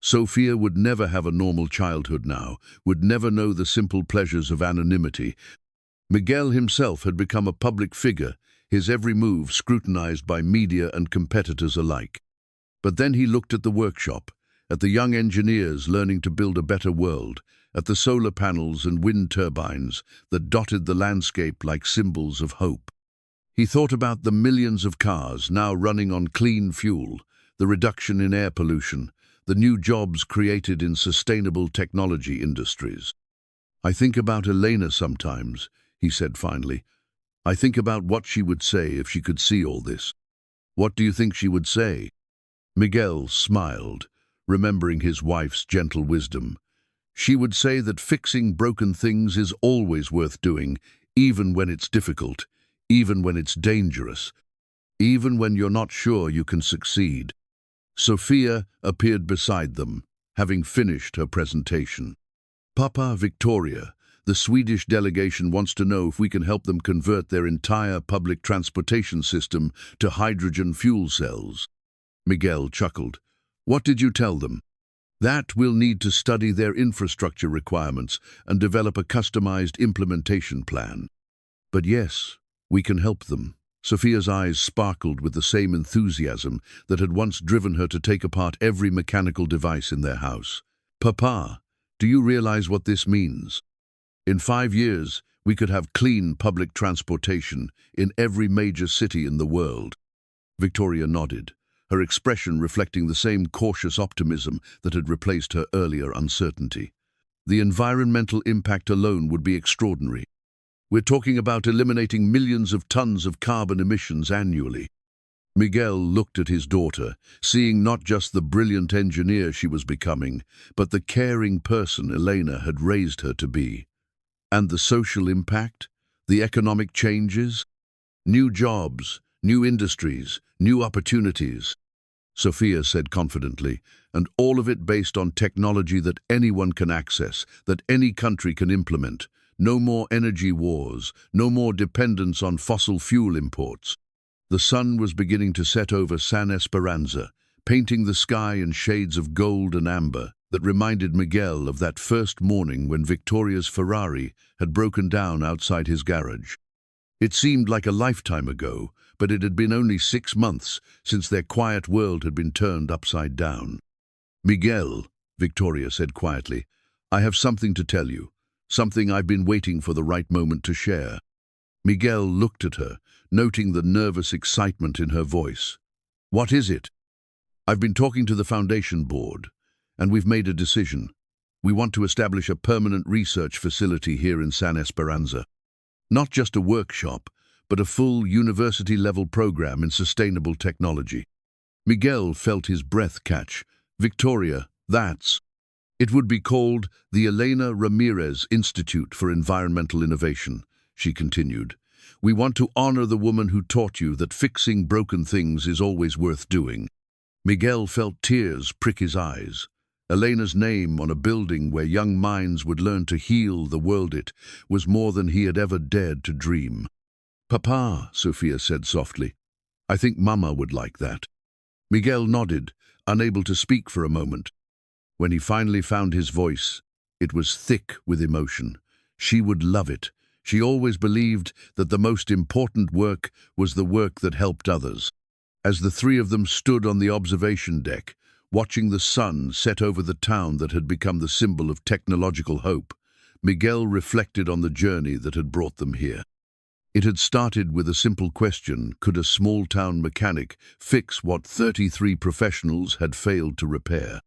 Sofia would never have a normal childhood now, would never know the simple pleasures of anonymity. Miguel himself had become a public figure, his every move scrutinized by media and competitors alike. But then he looked at the workshop, at the young engineers learning to build a better world, at the solar panels and wind turbines that dotted the landscape like symbols of hope. He thought about the millions of cars now running on clean fuel, the reduction in air pollution, the new jobs created in sustainable technology industries. "I think about Elena sometimes," he said finally. "I think about what she would say if she could see all this." "What do you think she would say?" Miguel smiled, remembering his wife's gentle wisdom. "She would say that fixing broken things is always worth doing, even when it's difficult, even when it's dangerous, even when you're not sure you can succeed." Sofia appeared beside them, having finished her presentation. "Papa, Victoria, the Swedish delegation wants to know if we can help them convert their entire public transportation system to hydrogen fuel cells." Miguel chuckled. "What did you tell them?" "That we'll need to study their infrastructure requirements and develop a customized implementation plan. But yes, we can help them." Sofia's eyes sparkled with the same enthusiasm that had once driven her to take apart every mechanical device in their house. "Papa, do you realize what this means? In 5 years, we could have clean public transportation in every major city in the world." Victoria nodded, her expression reflecting the same cautious optimism that had replaced her earlier uncertainty. "The environmental impact alone would be extraordinary. We're talking about eliminating millions of tons of carbon emissions annually." Miguel looked at his daughter, seeing not just the brilliant engineer she was becoming, but the caring person Elena had raised her to be. "And the social impact? The economic changes? New jobs, new industries, new opportunities," Sofia said confidently, "and all of it based on technology that anyone can access, that any country can implement. No more energy wars, no more dependence on fossil fuel imports." The sun was beginning to set over San Esperanza, painting the sky in shades of gold and amber that reminded Miguel of that first morning when Victoria's Ferrari had broken down outside his garage. It seemed like a lifetime ago, but it had been only 6 months since their quiet world had been turned upside down. "Miguel," Victoria said quietly, "I have something to tell you. Something I've been waiting for the right moment to share." Miguel looked at her, noting the nervous excitement in her voice. "What is it?" "I've been talking to the foundation board, and we've made a decision. We want to establish a permanent research facility here in San Esperanza. Not just a workshop, but a full university-level program in sustainable technology." Miguel felt his breath catch. "Victoria, that's..." "It would be called the Miguel Ramirez Institute for Environmental Innovation," she continued. "We want to honor the woman who taught you that fixing broken things is always worth doing." Miguel felt tears prick his eyes. Elena's name on a building where young minds would learn to heal the world was more than he had ever dared to dream. "Papa," Sofia said softly, "I think Mama would like that." Miguel nodded, unable to speak for a moment. When he finally found his voice, it was thick with emotion. She would love it. She always believed that the most important work was the work that helped others. As the three of them stood on the observation deck, watching the sun set over the town that had become the symbol of technological hope, Miguel reflected on the journey that had brought them here. It had started with a simple question: could a small-town mechanic fix what 33 professionals had failed to repair?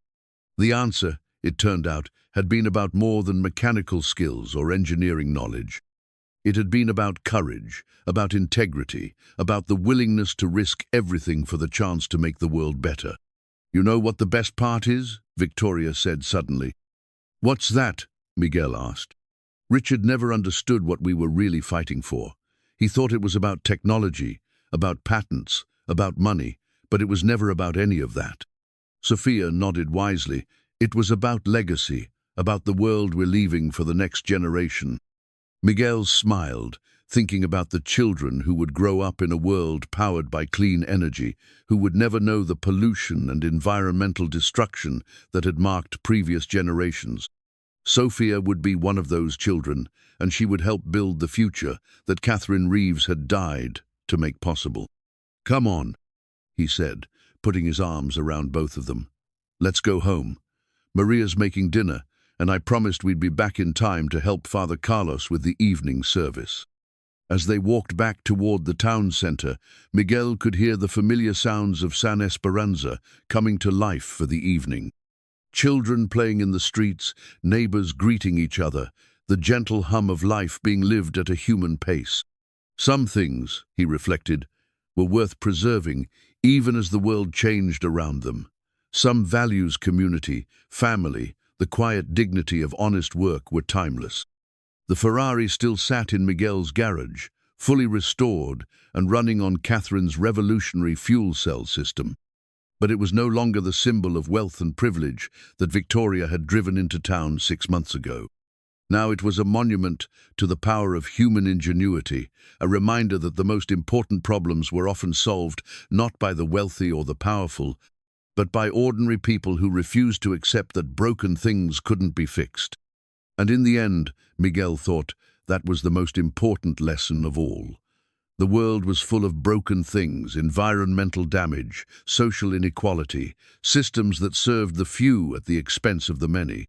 The answer, it turned out, had been about more than mechanical skills or engineering knowledge. It had been about courage, about integrity, about the willingness to risk everything for the chance to make the world better. You know what the best part is? Victoria said suddenly. What's that? Miguel asked. Richard never understood what we were really fighting for. He thought it was about technology, about patents, about money, but it was never about any of that. Sofia nodded wisely. It was about legacy, about the world we're leaving for the next generation. Miguel smiled, thinking about the children who would grow up in a world powered by clean energy, who would never know the pollution and environmental destruction that had marked previous generations. Sofia would be one of those children, and she would help build the future that Catherine Reeves had died to make possible. Come on, he said, putting his arms around both of them. Let's go home. Maria's making dinner, and I promised we'd be back in time to help Father Carlos with the evening service. As they walked back toward the town center, Miguel could hear the familiar sounds of San Esperanza coming to life for the evening. Children playing in the streets, neighbors greeting each other, the gentle hum of life being lived at a human pace. Some things, he reflected, were worth preserving even as the world changed around them. Some values, community, family, the quiet dignity of honest work were timeless. The Ferrari still sat in Miguel's garage, fully restored and running on Catherine's revolutionary fuel cell system. But it was no longer the symbol of wealth and privilege that Victoria had driven into town 6 months ago. Now it was a monument to the power of human ingenuity, a reminder that the most important problems were often solved not by the wealthy or the powerful, but by ordinary people who refused to accept that broken things couldn't be fixed. And in the end, Miguel thought, that was the most important lesson of all. The world was full of broken things, environmental damage, social inequality, systems that served the few at the expense of the many.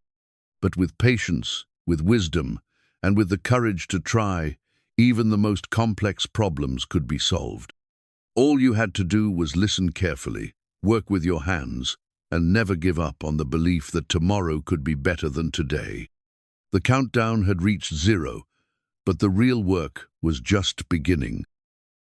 But with patience, with wisdom, and with the courage to try, even the most complex problems could be solved. All you had to do was listen carefully, work with your hands, and never give up on the belief that tomorrow could be better than today. The countdown had reached 0, but the real work was just beginning.